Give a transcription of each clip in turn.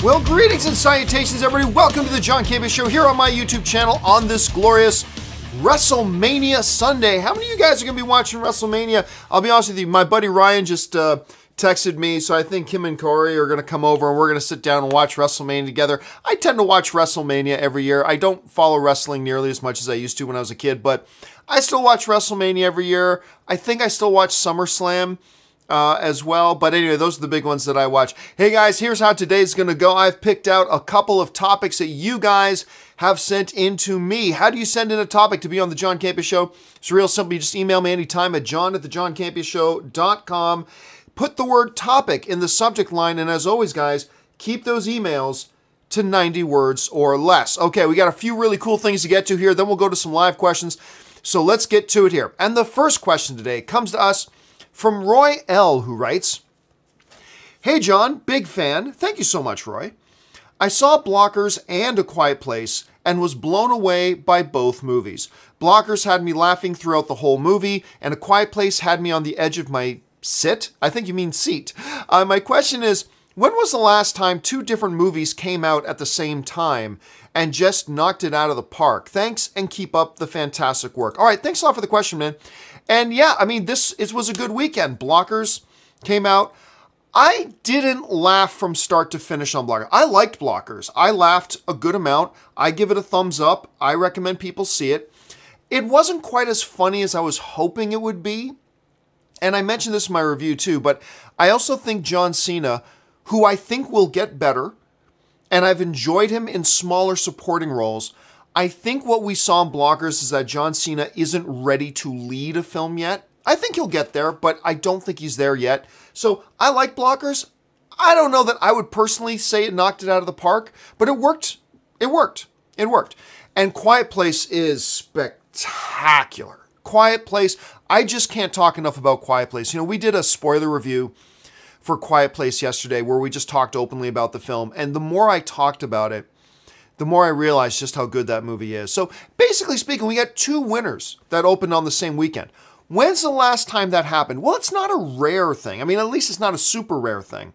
Well, greetings and salutations, everybody. Welcome to the John Campea Show here on my YouTube channel on this glorious WrestleMania Sunday. How many of you guys are going to be watching WrestleMania? I'll be honest with you, my buddy Ryan just texted me, so I think him and Corey are going to come over and we're going to sit down and watch WrestleMania together. I tend to watch WrestleMania every year. I don't follow wrestling nearly as much as I used to when I was a kid, but I still watch WrestleMania every year. I think I still watch SummerSlam as well. But anyway, those are the big ones that I watch. Hey guys, here's how today's going to go. I've picked out a couple of topics that you guys have sent in to me. How do you send in a topic to be on the John Campea Show? It's real simple. You just email me anytime at john@thejohncampeashow.com. Put the word topic in the subject line. And as always, guys, keep those emails to 90 words or less. Okay, we got a few really cool things to get to here. Then we'll go to some live questions. So let's get to it here. And the first question today comes to us from Roy L., who writes, "Hey John, big fan. Thank you so much, Roy. I saw Blockers and A Quiet Place and was blown away by both movies. Blockers had me laughing throughout the whole movie, and A Quiet Place had me on the edge of my sit. I think you mean seat. My question is, when was the last time two different movies came out at the same time and just knocked it out of the park? Thanks, and keep up the fantastic work." All right, thanks a lot for the question, man. And yeah, I mean, it was a good weekend. Blockers came out. I didn't laugh from start to finish on Blockers. I liked Blockers. I laughed a good amount. I give it a thumbs up. I recommend people see it. It wasn't quite as funny as I was hoping it would be. And I mentioned this in my review too, but I also think John Cena, who I think will get better, and I've enjoyed him in smaller supporting roles, I think what we saw in Blockers is that John Cena isn't ready to lead a film yet. I think he'll get there, but I don't think he's there yet. So I like Blockers. I don't know that I would personally say it knocked it out of the park, but it worked. It worked. It worked. And Quiet Place is spectacular. Quiet Place, I just can't talk enough about Quiet Place. You know, we did a spoiler review for Quiet Place yesterday where we just talked openly about the film. And the more I talked about it, the more I realized just how good that movie is. So basically speaking, we got two winners that opened on the same weekend. When's the last time that happened? Well, it's not a rare thing. I mean, at least it's not a super rare thing.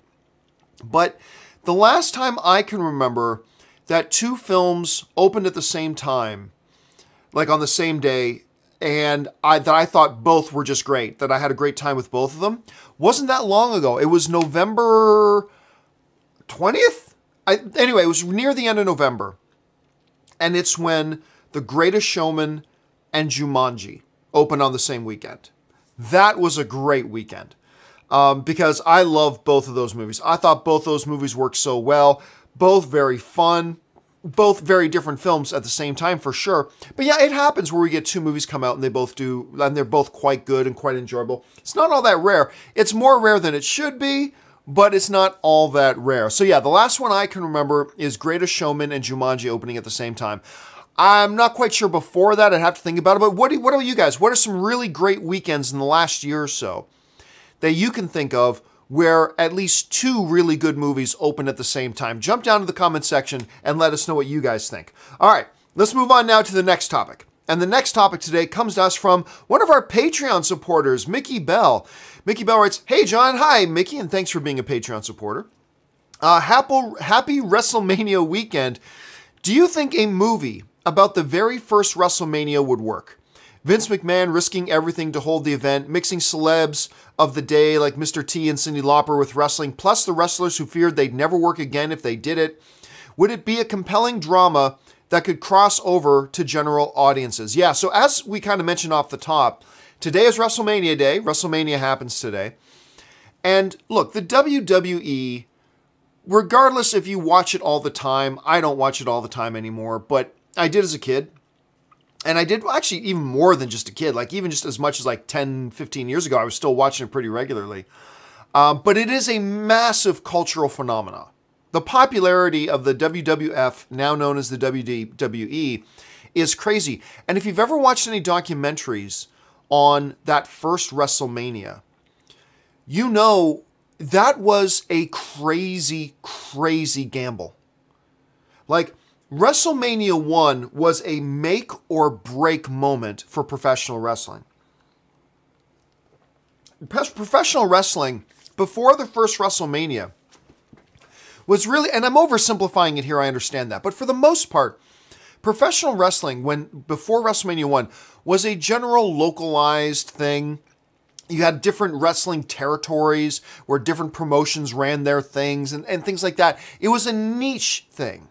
But the last time I can remember that two films opened at the same time, like on the same day, and that I thought both were just great, that I had a great time with both of them, wasn't that long ago. It was November 20th? Anyway, it was near the end of November. And it's when The Greatest Showman and Jumanji opened on the same weekend. That was a great weekend because I love both of those movies. I thought both those movies worked so well. Both very fun. Both very different films at the same time, for sure. But yeah, it happens where we get two movies come out and they both do, and they're both quite good and quite enjoyable. It's not all that rare. It's more rare than it should be, but it's not all that rare. So yeah, the last one I can remember is Greatest Showman and Jumanji opening at the same time. I'm not quite sure before that. I'd have to think about it. But what about you guys? What are some really great weekends in the last year or so that you can think of where at least two really good movies open at the same time? Jump down to the comment section and let us know what you guys think. All right, let's move on now to the next topic. And the next topic today comes to us from one of our Patreon supporters, Mickey Bell. Mickey Bell writes, "Hey John, hi Mickey, and thanks for being a Patreon supporter. Happy WrestleMania weekend. Do you think a movie about the very first WrestleMania would work? Vince McMahon risking everything to hold the event, mixing celebs of the day like Mr. T and Cyndi Lauper with wrestling, plus the wrestlers who feared they'd never work again if they did it. Would it be a compelling drama that could cross over to general audiences?" Yeah, so as we kind of mentioned off the top, today is WrestleMania Day. WrestleMania happens today. And look, the WWE, regardless if you watch it all the time, I don't watch it all the time anymore, but I did as a kid. And I did actually even more than just a kid, like even just as much as like 10, 15 years ago, I was still watching it pretty regularly. But it is a massive cultural phenomenon. The popularity of the WWF, now known as the WWE, is crazy. And if you've ever watched any documentaries on that first WrestleMania, you know that was a crazy, crazy gamble. Like, WrestleMania 1 was a make or break moment for professional wrestling. Professional wrestling, before the first WrestleMania, was really, and I'm oversimplifying it here, I understand that, but for the most part, professional wrestling, before WrestleMania 1, was a general localized thing. You had different wrestling territories where different promotions ran their things and things like that. It was a niche thing.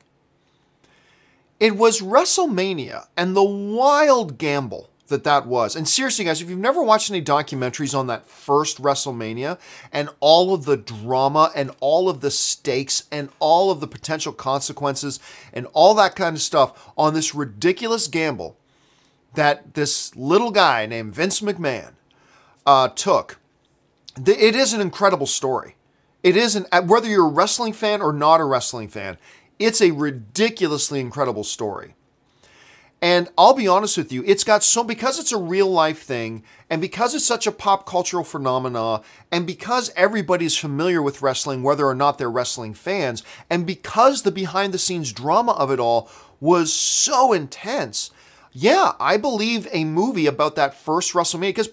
It was WrestleMania and the wild gamble that was. And seriously, guys, if you've never watched any documentaries on that first WrestleMania and all of the drama and all of the stakes and all of the potential consequences and all that kind of stuff on this ridiculous gamble that this little guy named Vince McMahon took, it is an incredible story. It isn't, whether you're a wrestling fan or not a wrestling fan, it's a ridiculously incredible story. And I'll be honest with you, it's got because it's a real life thing, and because it's such a pop cultural phenomena, and because everybody's familiar with wrestling, whether or not they're wrestling fans, and because the behind the scenes drama of it all was so intense, yeah, I believe a movie about that first WrestleMania, because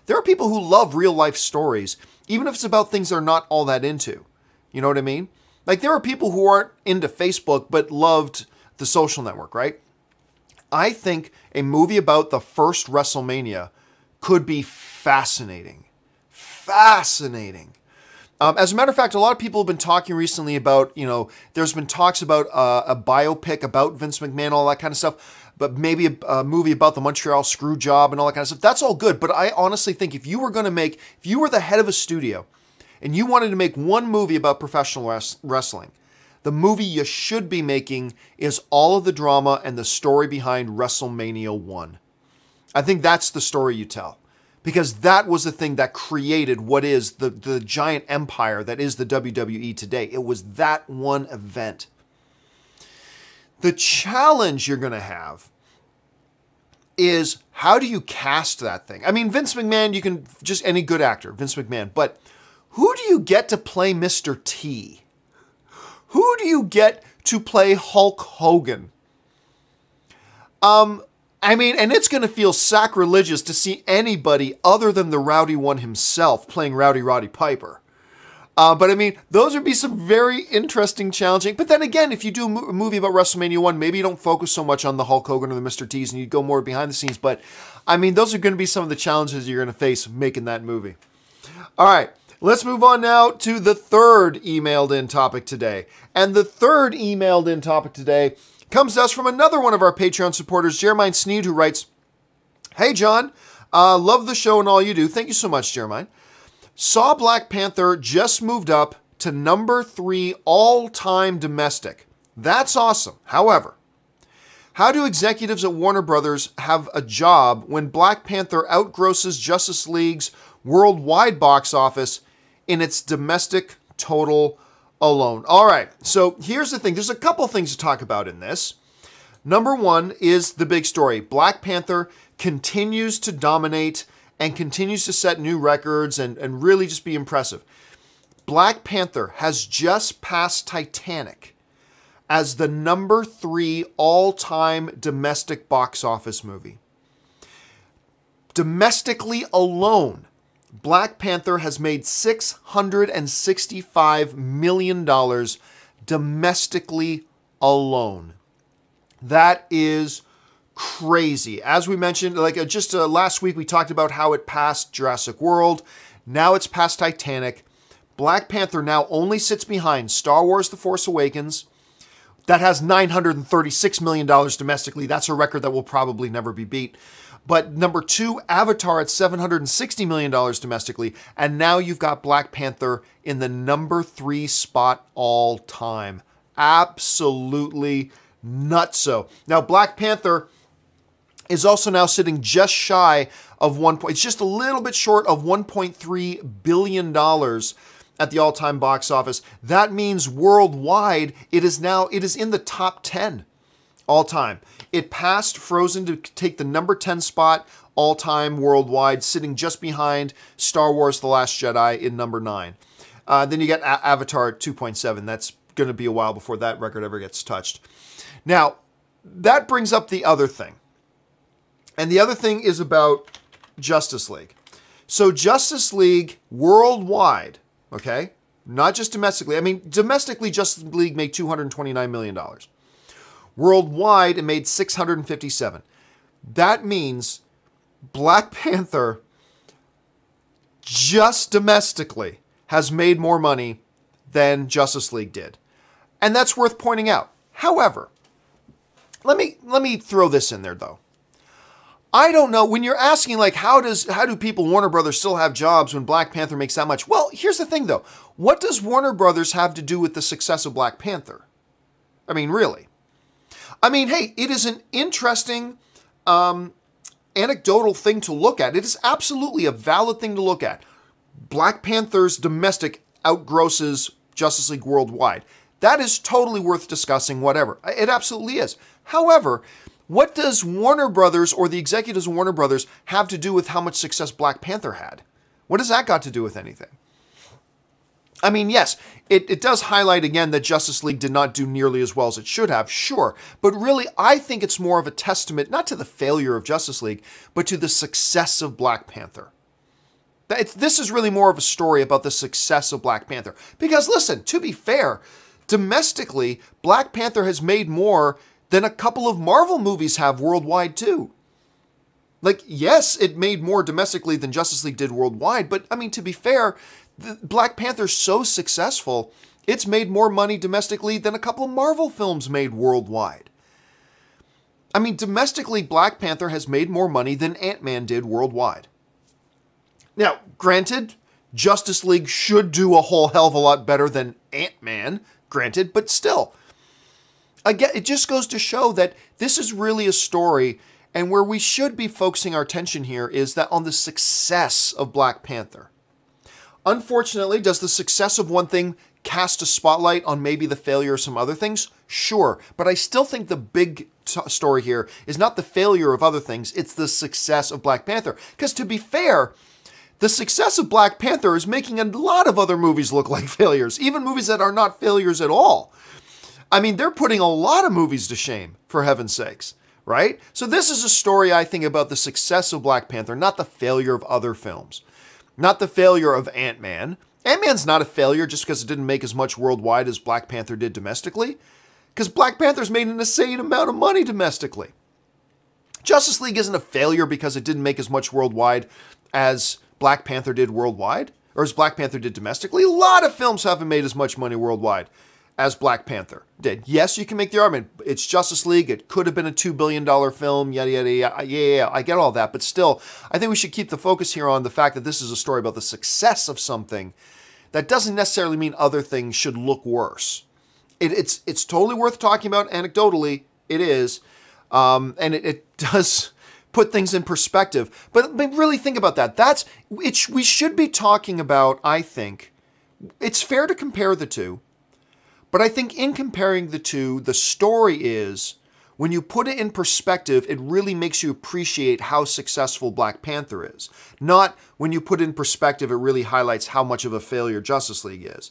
there are people who love real life stories, even if it's about things they're not all that into. You know what I mean? Like, there are people who aren't into Facebook, but loved The Social Network, right? I think a movie about the first WrestleMania could be fascinating. Fascinating. As a matter of fact, a lot of people have been talking recently about, there's been talks about a biopic about Vince McMahon, all that kind of stuff, but maybe a movie about the Montreal screw job and all that kind of stuff. That's all good, but I honestly think if you were the head of a studio and you wanted to make one movie about professional wrestling, the movie you should be making is all of the drama and the story behind WrestleMania 1. I think that's the story you tell. Because that was the thing that created what is the giant empire that is the WWE today. It was that one event. The challenge you're going to have is, how do you cast that thing? I mean, Vince McMahon, you can just, any good actor, Vince McMahon, but who do you get to play Mr. T? Who do you get to play Hulk Hogan? I mean, and it's going to feel sacrilegious to see anybody other than the Rowdy one himself playing Rowdy Roddy Piper. But I mean, those would be some very interesting, challenging. But then again, if you do a movie about WrestleMania 1, maybe you don't focus so much on the Hulk Hogan or the Mr. T's and you go more behind the scenes. But I mean, those are going to be some of the challenges you're going to face making that movie. All right. Let's move on now to the third emailed in topic today. And the third emailed in topic today comes to us from another one of our Patreon supporters, Jeremiah Sneed, who writes, "Hey, John, love the show and all you do." Thank you so much, Jeremiah. "Saw Black Panther just moved up to number 3 all-time domestic. That's awesome. However, how do executives at Warner Brothers have a job when Black Panther outgrosses Justice League's worldwide box office in its domestic total alone?" All right, so here's the thing. There's a couple things to talk about in this. Number one is the big story. Black Panther continues to dominate and continues to set new records and really just be impressive. Black Panther has just passed Titanic as the number 3 all-time domestic box office movie. Domestically alone, Black Panther has made $665 million domestically alone. That is crazy. As we mentioned, last week, we talked about how it passed Jurassic World. Now it's past Titanic. Black Panther now only sits behind Star Wars: The Force Awakens. That has $936 million domestically. That's a record that will probably never be beat. But number 2, Avatar at $760 million domestically. And now you've got Black Panther in the number 3 spot all time. Absolutely nutso. Now, Black Panther is also now sitting just shy of it's just a little bit short of $1.3 billion at the all-time box office. That means worldwide, it is in the top 10 all time. It passed Frozen to take the number 10 spot all time worldwide, sitting just behind Star Wars: The Last Jedi in number 9. Then you get Avatar at 2.7. That's going to be a while before that record ever gets touched. Now, that brings up the other thing. And the other thing is about Justice League. So Justice League worldwide, okay, Not just domestically. I mean, domestically, Justice League made $229 million. Worldwide, it made $657. That means Black Panther, just domestically, has made more money than Justice League did. And that's worth pointing out. However, let me throw this in there, though. I don't know, when you're asking, like, how do people, Warner Brothers, still have jobs when Black Panther makes that much? Well, here's the thing, though. What does Warner Brothers have to do with the success of Black Panther? I mean, really. I mean, hey, it is an interesting anecdotal thing to look at. It is absolutely a valid thing to look at. Black Panther's domestic outgrosses Justice League worldwide. That is totally worth discussing, whatever. It absolutely is. However, what does Warner Brothers or the executives of Warner Brothers have to do with how much success Black Panther had? What has that got to do with anything? I mean, yes, it does highlight again that Justice League did not do nearly as well as it should have, sure. But really, I think it's more of a testament, not to the failure of Justice League, but to the success of Black Panther. This is really more of a story about the success of Black Panther. Because listen, to be fair, domestically, Black Panther has made more than a couple of Marvel movies have worldwide too. Like, yes, it made more domestically than Justice League did worldwide, but I mean, to be fair, Black Panther's so successful, it's made more money domestically than a couple of Marvel films made worldwide. I mean, domestically, Black Panther has made more money than Ant-Man did worldwide. Now, granted, Justice League should do a whole hell of a lot better than Ant-Man, granted, but still. Again, it just goes to show that this is really a story, and where we should be focusing our attention here is that on the success of Black Panther. Unfortunately, does the success of one thing cast a spotlight on maybe the failure of some other things? Sure, but I still think the big story here is not the failure of other things, it's the success of Black Panther. Because to be fair, the success of Black Panther is making a lot of other movies look like failures, even movies that are not failures at all. I mean, they're putting a lot of movies to shame, for heaven's sakes, right? So this is a story, I think, about the success of Black Panther, not the failure of other films. Not the failure of Ant-Man. Ant-Man's not a failure just because it didn't make as much worldwide as Black Panther did domestically. Because Black Panther's made an insane amount of money domestically. Justice League isn't a failure because it didn't make as much worldwide as Black Panther did worldwide, or as Black Panther did domestically. A lot of films haven't made as much money worldwide as Black Panther did. Yes, you can make the argument, it's Justice League, it could have been a $2 billion film, yada, yada, yada. Yeah, I get all that, but still, I think we should keep the focus here on the fact that this is a story about the success of something. That doesn't necessarily mean other things should look worse. It's totally worth talking about anecdotally, it is, and it does put things in perspective. But really think about that. We should be talking about, I think, it's fair to compare the two, but I think in comparing the two, the story is, when you put it in perspective, it really makes you appreciate how successful Black Panther is. Not when you put it in perspective, it really highlights how much of a failure Justice League is.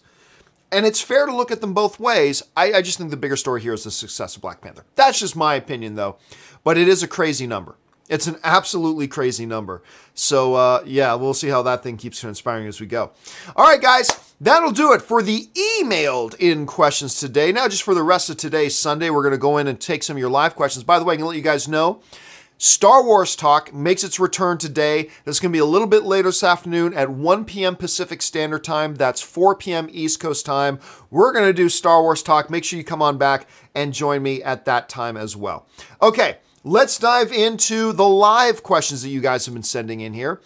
And it's fair to look at them both ways. I just think the bigger story here is the success of Black Panther. That's just my opinion, though. But it is a crazy number. It's an absolutely crazy number. So, yeah, we'll see how that thing keeps transpiring as we go. All right, guys, that'll do it for the emailed in questions today. Now, just for the rest of today's Sunday, we're going to go in and take some of your live questions. By the way, I'm going to let you guys know, Star Wars Talk makes its return today. It's going to be a little bit later this afternoon at 1 p.m. Pacific Standard Time. That's 4 p.m. East Coast time. We're going to do Star Wars Talk. Make sure you come on back and join me at that time as well. Okay. Let's dive into the live questions that you guys have been sending in here.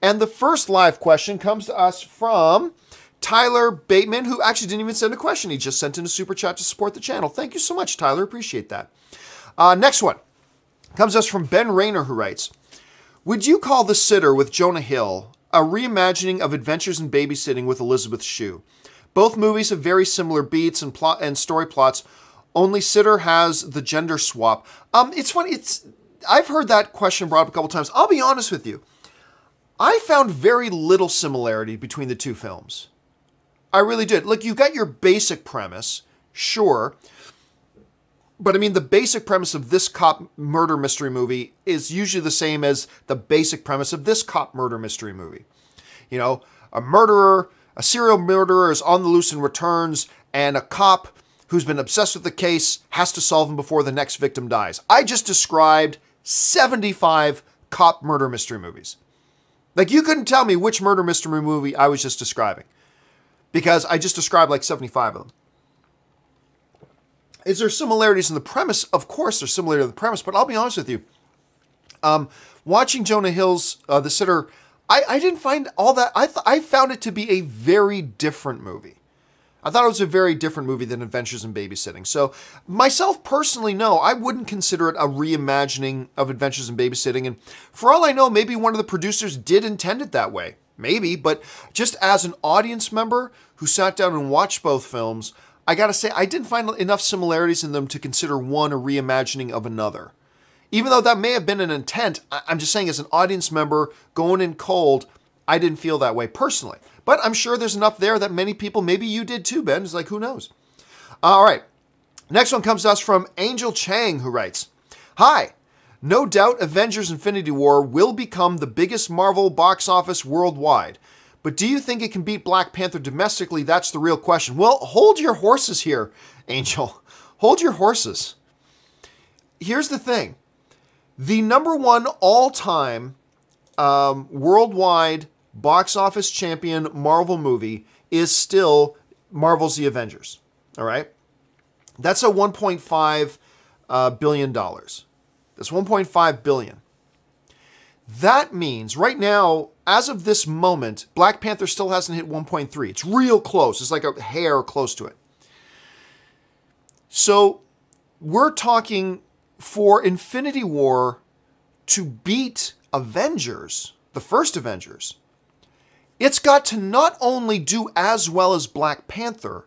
And the first live question comes to us from Tyler Bateman, who actually didn't even send a question. He just sent in a super chat to support the channel. Thank you so much, Tyler. Appreciate that. Next one comes to us from Ben Rayner, who writes, would you call The Sitter with Jonah Hill a reimagining of Adventures in Babysitting with Elizabeth Shue? Both movies have very similar beats and plot and story plots. Only Sitter has the gender swap. It's funny. I've heard that question brought up a couple times. I'll be honest with you. I found very little similarity between the two films. I really did. Look, you got your basic premise, sure. But I mean, the basic premise of this cop murder mystery movie is usually the same as the basic premise of this cop murder mystery movie. You know, a murderer a serial murderer is on the loose and returns, and a cop who's been obsessed with the case has to solve him before the next victim dies. I just described 75 cop murder mystery movies. Like, you couldn't tell me which murder mystery movie I was just describing, because I just described like 75 of them. Is there similarities in the premise? Of course there's similarity in the premise, but I'll be honest with you. Watching Jonah Hill's The Sitter, I didn't find all that. I found it to be a very different movie. I thought it was a very different movie than Adventures in Babysitting. So myself personally, no, I wouldn't consider it a reimagining of Adventures in Babysitting. And for all I know, maybe one of the producers did intend it that way. Maybe, but just as an audience member who sat down and watched both films, I gotta say, I didn't find enough similarities in them to consider one a reimagining of another. Even though that may have been an intent, I'm just saying as an audience member going in cold, I didn't feel that way personally. But I'm sure there's enough there that many people, maybe you did too, Ben. It's like, who knows? All right. Next one comes to us from Angel Chang, who writes, "Hi. No doubt Avengers Infinity War will become the biggest Marvel box office worldwide. But do you think it can beat Black Panther domestically? That's the real question." Well, hold your horses here, Angel. Hold your horses. Here's the thing. The number one all-time worldwide box office champion Marvel movie is still Marvel's The Avengers. All right? That's a $1.5 billion. That's $1.5 billion. That means right now, as of this moment, Black Panther still hasn't hit 1.3. It's real close. It's like a hair close to it. So we're talking for Infinity War to beat Avengers, the first Avengers, it's got to not only do as well as Black Panther,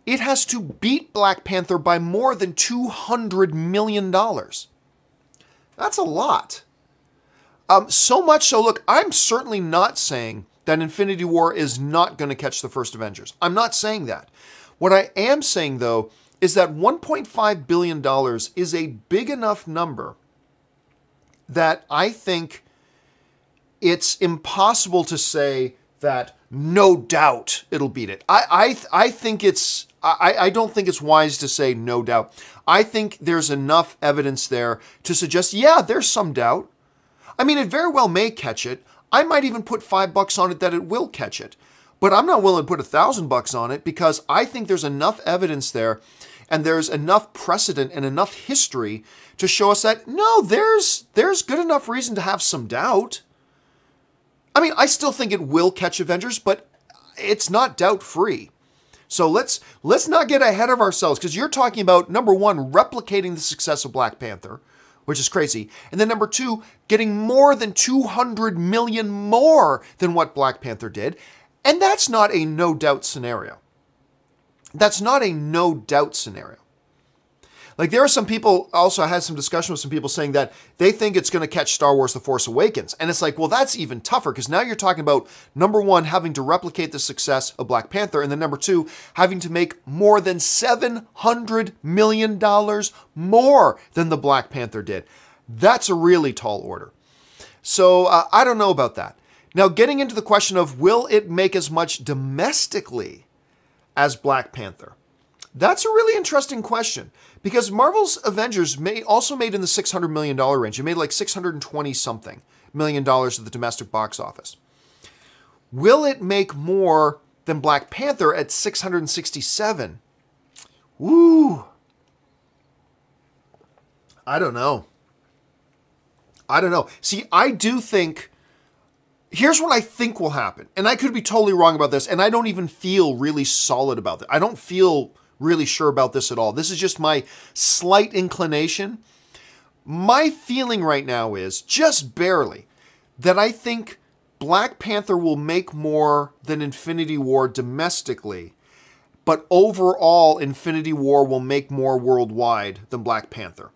it has to beat Black Panther by more than $200 million. That's a lot. So much so, look, I'm certainly not saying that Infinity War is not going to catch the first Avengers. I'm not saying that. What I am saying, though, is that $1.5 billion is a big enough number that I think it's impossible to say that no doubt it'll beat it. I think it's, I don't think it's wise to say no doubt. I think there's enough evidence there to suggest, yeah, there's some doubt. I mean, it very well may catch it. I might even put $5 on it that it will catch it. But I'm not willing to put $1,000 on it because I think there's enough evidence there and there's enough precedent and enough history to show us that, no, there's good enough reason to have some doubt. I mean, I still think it will catch Avengers, but it's not doubt-free. So let's not get ahead of ourselves, because you're talking about, number one, replicating the success of Black Panther, which is crazy. And then number two, getting more than 200 million more than what Black Panther did. And that's not a no-doubt scenario. That's not a no-doubt scenario. Like, there are some people, also I had some discussion with some people saying that they think it's going to catch Star Wars The Force Awakens. And it's like, well, that's even tougher, because now you're talking about, number one, having to replicate the success of Black Panther, and then number two, having to make more than $700 million more than the Black Panther did. That's a really tall order. So I don't know about that. Now, getting into the question of, will it make as much domestically as Black Panther? That's a really interesting question, because Marvel's Avengers also made in the $600 million range. It made like $620-something million at the domestic box office. Will it make more than Black Panther at $667? Woo! I don't know. See, I do think, here's what I think will happen, and I could be totally wrong about this, and I don't even feel really solid about it. I don't feel really sure about this at all. This is just my slight inclination. My feeling right now is, just barely, that I think Black Panther will make more than Infinity War domestically, but overall Infinity War will make more worldwide than Black Panther.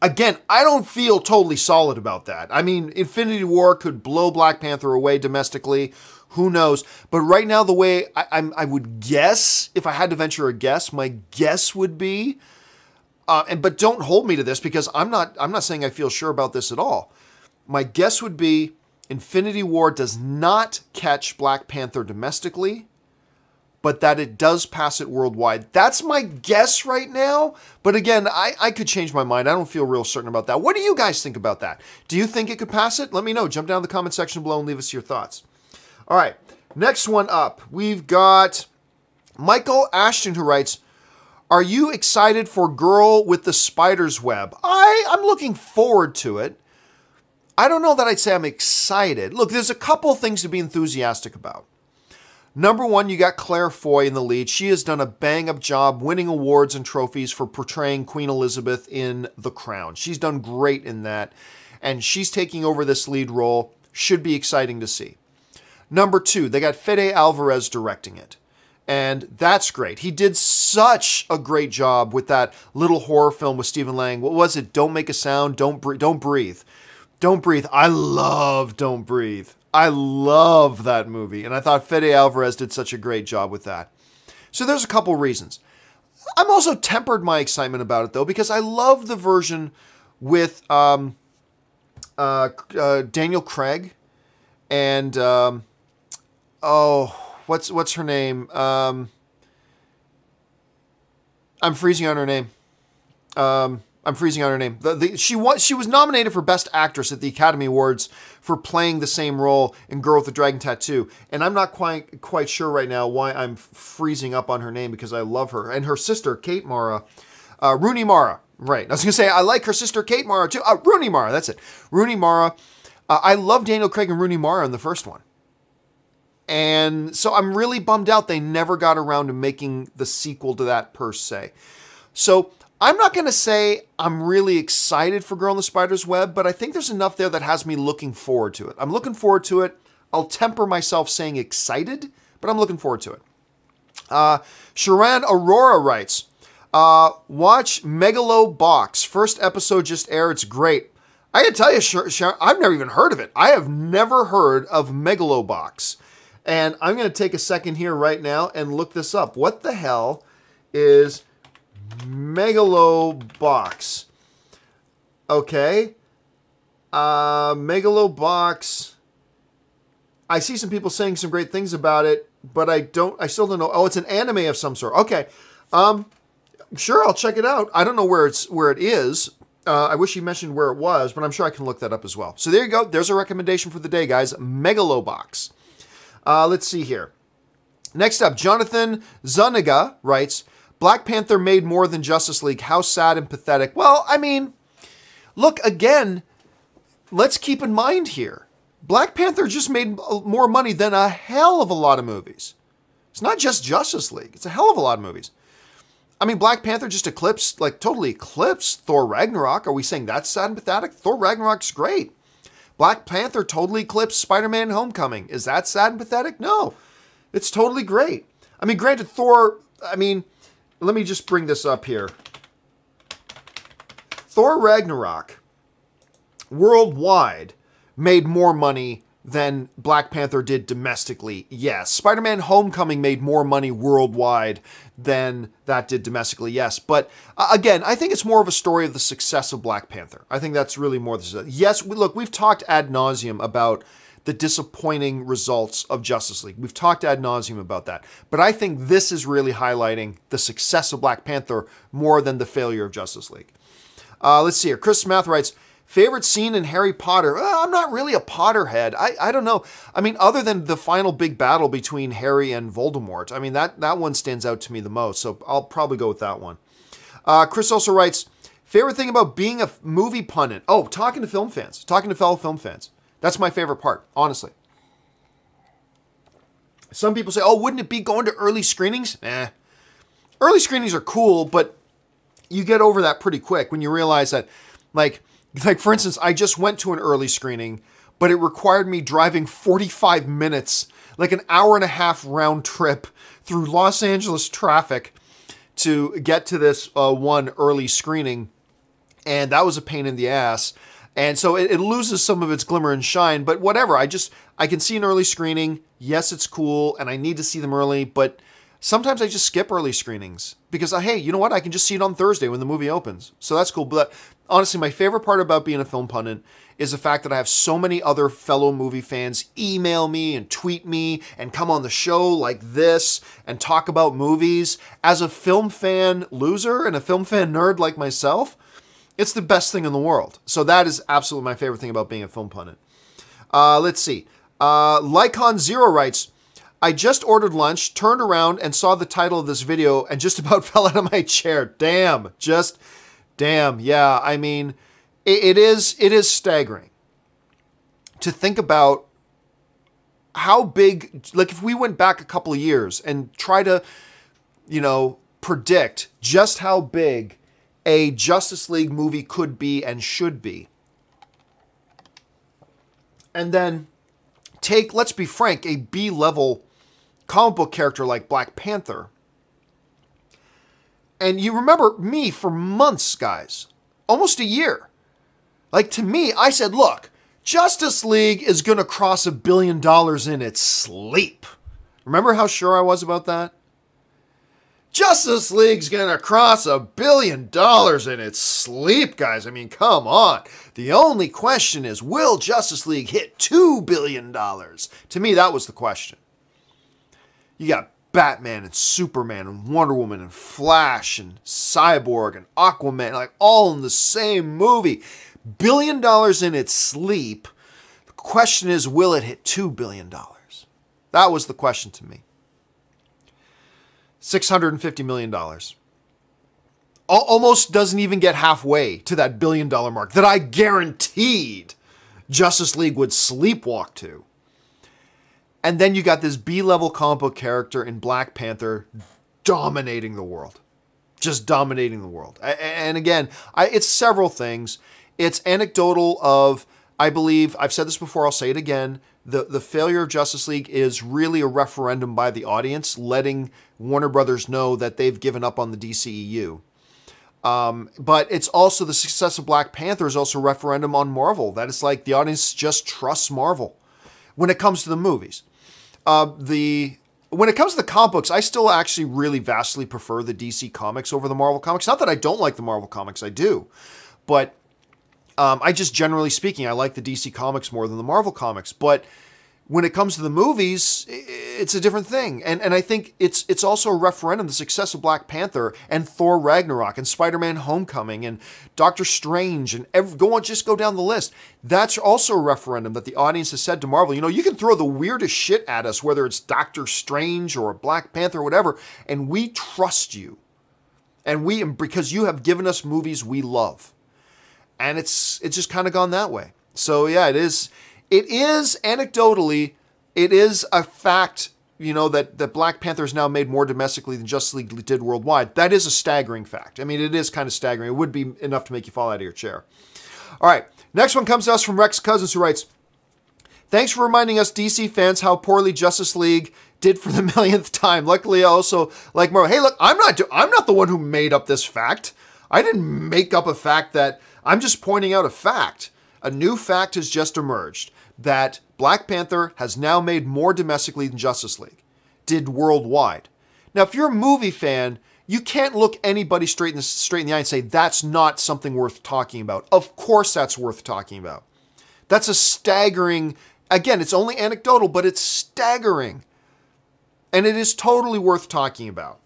Again, I don't feel totally solid about that. I mean, Infinity War could blow Black Panther away domestically. Who knows? But right now, the way I would guess, if I had to venture a guess, my guess would be, but don't hold me to this, because I'm not saying I feel sure about this at all. My guess would be Infinity War does not catch Black Panther domestically, but that it does pass it worldwide. That's my guess right now. But again, I could change my mind. I don't feel real certain about that. What do you guys think about that? Do you think it could pass it? Let me know. Jump down in the comment section below and leave us your thoughts. All right, next one up. We've got Michael Ashton who writes, are you excited for Girl with the Spider's Web? I'm looking forward to it. I don't know that I'd say I'm excited. Look, there's a couple things to be enthusiastic about. Number one, you got Claire Foy in the lead. She has done a bang-up job winning awards and trophies for portraying Queen Elizabeth in The Crown. She's done great in that, and she's taking over this lead role. Should be exciting to see. Number two, they got Fede Alvarez directing it, and that's great. He did such a great job with that little horror film with Stephen Lang. What was it? Don't Make a Sound, Don't Breathe. Don't Breathe. I love Don't Breathe. I love that movie, and I thought Fede Alvarez did such a great job with that. So there's a couple reasons. I'm also tempered my excitement about it, though, because I love the version with Daniel Craig and, what's her name? I'm freezing on her name. She was nominated for Best Actress at the Academy Awards for playing the same role in Girl with the Dragon Tattoo. And I'm not quite sure right now why I'm freezing up on her name, because I love her. And her sister, Kate Mara, Rooney Mara. Right. I was going to say, I like her sister, Kate Mara, too. Rooney Mara, that's it. Rooney Mara. I love Daniel Craig and Rooney Mara in the first one. And so I'm really bummed out they never got around to making the sequel to that, per se. So I'm not going to say I'm really excited for Girl in the Spider's Web, but I think there's enough there that has me looking forward to it. I'm looking forward to it. I'll temper myself saying excited, but I'm looking forward to it. Sharon Aurora writes, watch Megalobox. First episode just aired. It's great. I gotta tell you, Sharon, I've never even heard of it. I have never heard of Megalobox. And I'm going to take a second here right now and look this up. What the hell is Megalobox? Okay. Megalobox. I see some people saying some great things about it, but I still don't know. Oh, it's an anime of some sort. Okay. Sure, I'll check it out. I don't know where it is. I wish you mentioned where it was, but I'm sure I can look that up as well. So there you go. There's a recommendation for the day, guys. Megalobox. Let's see here. Next up, Jonathan Zuniga writes, Black Panther made more than Justice League. How sad and pathetic. Well, I mean, look, again, let's keep in mind here. Black Panther just made more money than a hell of a lot of movies. It's not just Justice League. It's a hell of a lot of movies. I mean, Black Panther just totally eclipsed Thor Ragnarok. Are we saying that's sad and pathetic? Thor Ragnarok's great. Black Panther totally eclipsed Spider-Man Homecoming. Is that sad and pathetic? No. It's totally great. I mean, granted, Thor, let me just bring this up here. Thor Ragnarok, worldwide, made more money than Black Panther did domestically. Yes. Spider-Man Homecoming made more money worldwide than that did domestically. Yes. But again, I think it's more of a story of the success of Black Panther. I think that's really more the yes. Look, we've talked ad nauseum about the disappointing results of Justice League. We've talked ad nauseum about that. But I think this is really highlighting the success of Black Panther more than the failure of Justice League. Let's see here. Chris Smith writes, favorite scene in Harry Potter? I'm not really a Potterhead. I don't know. I mean, other than the final big battle between Harry and Voldemort. I mean, that one stands out to me the most. So I'll probably go with that one. Chris also writes, favorite thing about being a movie pundit? Oh, talking to film fans. Talking to fellow film fans. That's my favorite part, honestly. Some people say, oh, wouldn't it be going to early screenings? Early screenings are cool, but you get over that pretty quick when you realize that, like for instance, I just went to an early screening, but it required me driving 45 minutes, like an hour and a half round trip through Los Angeles traffic to get to this one early screening. And that was a pain in the ass. And so it loses some of its glimmer and shine, but whatever. I can see an early screening. Yes, it's cool, and I need to see them early, but Sometimes I just skip early screenings because, hey, you know what? I can just see it on Thursday when the movie opens. So that's cool. But honestly, my favorite part about being a film pundit is the fact that I have so many other fellow movie fans email me and tweet me and come on the show like this and talk about movies. As a film fan loser and a film fan nerd like myself, it's the best thing in the world. So that is absolutely my favorite thing about being a film pundit. Let's see. Lycon Zero writes, I just ordered lunch, turned around and saw the title of this video and just about fell out of my chair. Damn. Just damn. Yeah, I mean, it is staggering to think about how big, like if we went back a couple of years and try to, predict just how big a Justice League movie could be and should be. And then take, let's be frank, a B-level comic book character like Black Panther. And you remember me for months, guys, almost a year. Like to me, I said, look, Justice League is going to cross $1 billion in its sleep. Remember how sure I was about that? Justice League's going to cross $1 billion in its sleep, guys. I mean, come on. The only question is, will Justice League hit $2 billion? To me, that was the question. You got Batman and Superman and Wonder Woman and Flash and Cyborg and Aquaman, like all in the same movie. $1 billion in its sleep. The question is, will it hit $2 billion? That was the question to me. $650 million. Almost doesn't even get halfway to that $1 billion mark that I guaranteed Justice League would sleepwalk to. And then you got this B-level comic book character in Black Panther dominating the world. Just dominating the world. And again, it's several things. It's anecdotal of, I believe, I've said this before, I'll say it again, the failure of Justice League is really a referendum by the audience, letting Warner Brothers know that they've given up on the DCEU. But it's also the success of Black Panther is also a referendum on Marvel. That it's like the audience just trusts Marvel when it comes to the movies. When it comes to the comic books, I still actually really vastly prefer the DC comics over the Marvel comics. Not that I don't like the Marvel comics, I do. But I just, generally speaking, I like the DC comics more than the Marvel comics. But when it comes to the movies, it's a different thing. And I think it's also a referendum, the success of Black Panther and Thor Ragnarok and Spider-Man Homecoming and Doctor Strange and just go down the list. That's also a referendum that the audience has said to Marvel, you can throw the weirdest shit at us, whether it's Doctor Strange or Black Panther or whatever, and we trust you. And because you have given us movies we love. And it's just kind of gone that way. So yeah, it is anecdotally, it is a fact, that Black Panther is now made more domestically than Justice League did worldwide. That is a staggering fact. I mean, it is kind of staggering. It would be enough to make you fall out of your chair. All right, next one comes to us from Rex Cousins, who writes, thanks for reminding us DC fans how poorly Justice League did for the millionth time. Luckily, I also like Marvel. Hey, look, I'm not the one who made up this fact. I didn't make up a fact I'm just pointing out a fact. A new fact has just emerged that Black Panther has now made more domestically than Justice League did worldwide. Now, if you're a movie fan, you can't look anybody straight in the eye and say, that's not something worth talking about. Of course that's worth talking about. That's a staggering, again, it's only anecdotal, but it's staggering. And it is totally worth talking about.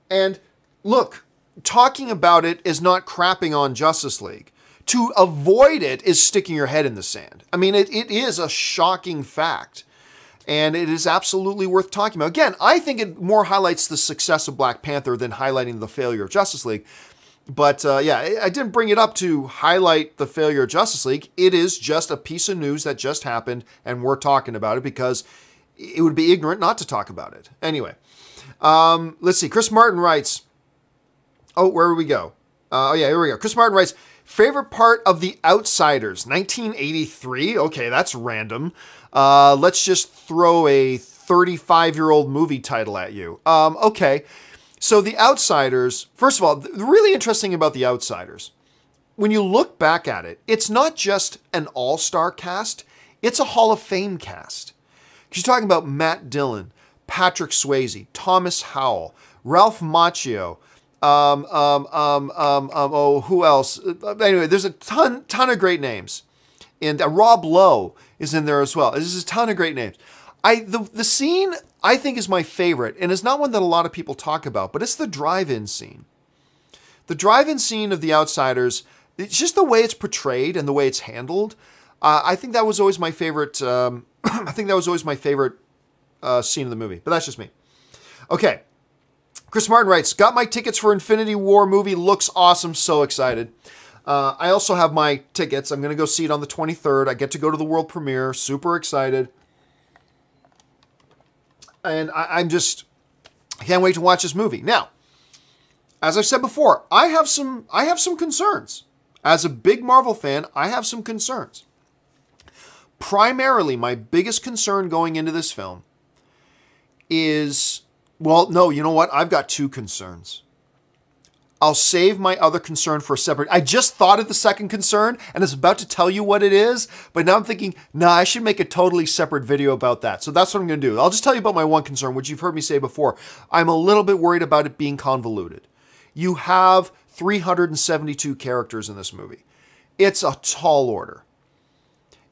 And look, talking about it is not crapping on Justice League. To avoid it is sticking your head in the sand. I mean, it is a shocking fact. And it is absolutely worth talking about. Again, I think it more highlights the success of Black Panther than highlighting the failure of Justice League. But yeah, I didn't bring it up to highlight the failure of Justice League. It is just a piece of news that just happened, and we're talking about it because it would be ignorant not to talk about it. Anyway, let's see. Chris Martin writes, oh, where do we go? Oh, yeah, here we go. Chris Martin writes, favorite part of The Outsiders, 1983? Okay, that's random. Let's just throw a 35-year-old movie title at you. Okay, so The Outsiders, first of all, really interesting about The Outsiders, when you look back at it, it's not just an all-star cast, it's a Hall of Fame cast. You're talking about Matt Dillon, Patrick Swayze, Thomas Howell, Ralph Macchio, who else? Anyway, there's a ton of great names. And Rob Lowe is in there as well. There's a ton of great names. The scene I think is my favorite, and it's not one that a lot of people talk about, but it's the drive-in scene. The drive-in scene of The Outsiders, it's just the way it's portrayed and the way it's handled. I think that was always my favorite. I think that was always my favorite scene of the movie, but that's just me. Okay. Chris Martin writes, got my tickets for Infinity War movie. Looks awesome. So excited. I also have my tickets. I'm going to go see it on the 23rd. I get to go to the world premiere. Super excited. And I can't wait to watch this movie. Now, as I've said before, I have some concerns. As a big Marvel fan, I have some concerns. Primarily, my biggest concern going into this film is, well, no, you know what? I've got two concerns. I'll save my other concern for a separate. I just thought of the second concern and I was about to tell you what it is, but now I'm thinking, nah, I should make a totally separate video about that. So that's what I'm going to do. I'll just tell you about my one concern, which you've heard me say before. I'm a little bit worried about it being convoluted. You have 372 characters in this movie. It's a tall order.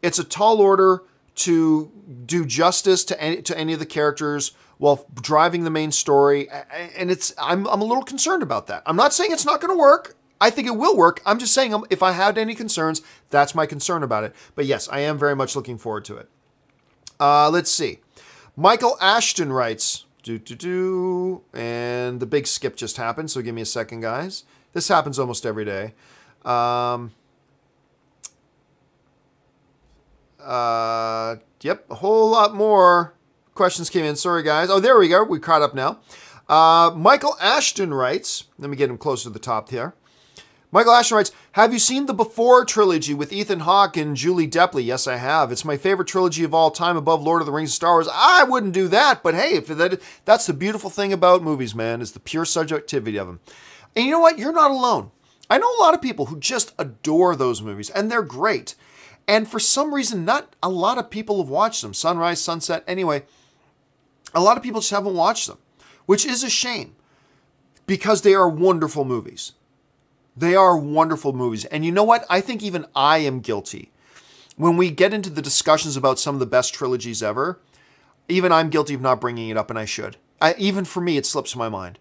It's a tall order to do justice to any of the characters while driving the main story. And I'm a little concerned about that. I'm not saying it's not going to work. I think it will work. I'm just saying if I had any concerns, that's my concern about it. But yes, I am very much looking forward to it. Let's see. Michael Ashton writes, and the big skip just happened, so give me a second, guys. This happens almost every day. Yep, a whole lot more questions came in. Sorry, guys. Oh, there we go. We caught up now. Michael Ashton writes, let me get him closer to the top here. Michael Ashton writes, have you seen the Before trilogy with Ethan Hawke and Julie Delpy? Yes, I have. It's my favorite trilogy of all time, above Lord of the Rings and Star Wars. I wouldn't do that, but hey, that's the beautiful thing about movies, man, is the pure subjectivity of them. And you know what? You're not alone. I know a lot of people who just adore those movies, and they're great. And for some reason, not a lot of people have watched them. Sunrise, Sunset, anyway. A lot of people just haven't watched them, which is a shame because they are wonderful movies. They are wonderful movies. And you know what? I think even I am guilty. When we get into the discussions about some of the best trilogies ever, even I'm guilty of not bringing it up, and I should. Even for me, it slips my mind.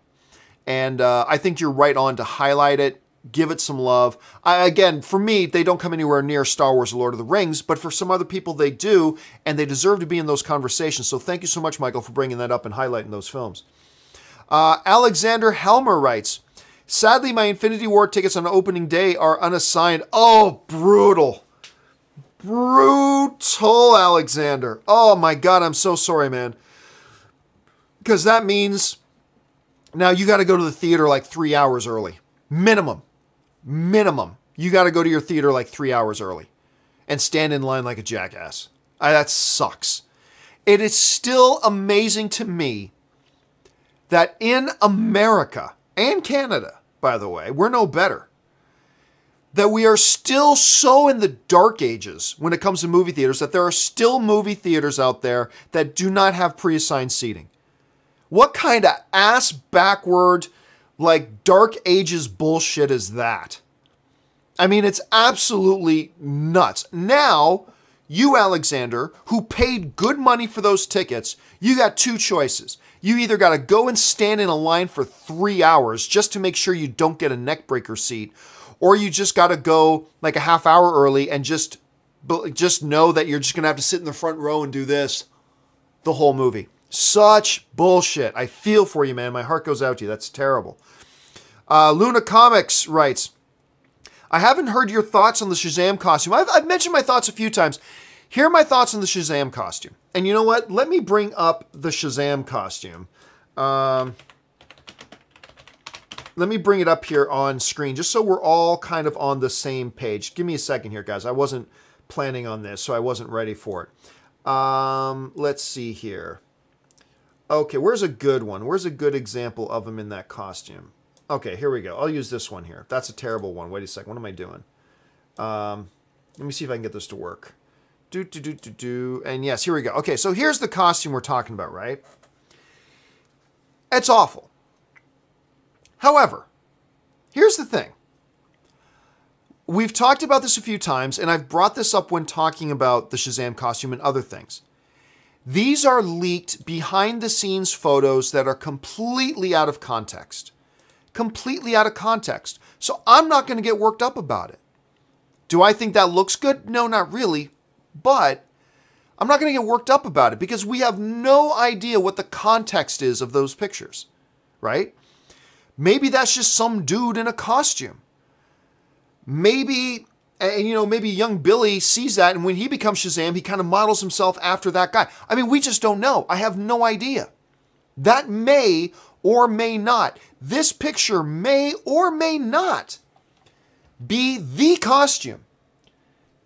And I think you're right on to highlight it, give it some love. Again, for me, they don't come anywhere near Star Wars or Lord of the Rings, but for some other people, they do, and they deserve to be in those conversations. So thank you so much, Michael, for bringing that up and highlighting those films. Alexander Helmer writes, sadly, my Infinity War tickets on opening day are unassigned. Oh, brutal. Brutal, Alexander. Oh, my God, I'm so sorry, man. Because that means now you got to go to the theater like 3 hours early. Minimum. You got to go to your theater like 3 hours early and stand in line like a jackass. That sucks. It is still amazing to me that in America and Canada, by the way, we're no better, that we are still so in the dark ages when it comes to movie theaters that there are still movie theaters out there that do not have pre-assigned seating. What kind of ass backward, like dark ages bullshit is that? I mean, it's absolutely nuts. Now, you, Alexander, who paid good money for those tickets, you got two choices. You either got to go and stand in a line for 3 hours just to make sure you don't get a neck breaker seat, or you just got to go like a half hour early and just know that you're just going to have to sit in the front row and do this the whole movie. Such bullshit. I feel for you, man. My heart goes out to you. That's terrible. Luna Comics writes, I haven't heard your thoughts on the Shazam costume. I've mentioned my thoughts a few times. Here are my thoughts on the Shazam costume. And you know what? Let me bring up the Shazam costume. Let me bring it up here on screen just so we're all kind of on the same page. Give me a second here, guys. I wasn't planning on this, so I wasn't ready for it. Let's see here. Okay, where's a good one? Where's a good example of him in that costume? Okay, here we go. I'll use this one here. That's a terrible one. Wait a second. What am I doing? Let me see if I can get this to work. And yes, here we go. Okay, so here's the costume we're talking about, right? It's awful. However, here's the thing. We've talked about this a few times, and I've brought this up when talking about the Shazam costume and other things. These are leaked behind-the-scenes photos that are completely out of context. Completely out of context. So I'm not going to get worked up about it. Do I think that looks good? No, not really. But I'm not going to get worked up about it because we have no idea what the context is of those pictures, right? Maybe that's just some dude in a costume. Maybe, maybe young Billy sees that, and when he becomes Shazam, he kind of models himself after that guy. I mean, we just don't know. I have no idea. That may or may not. This picture may or may not be the costume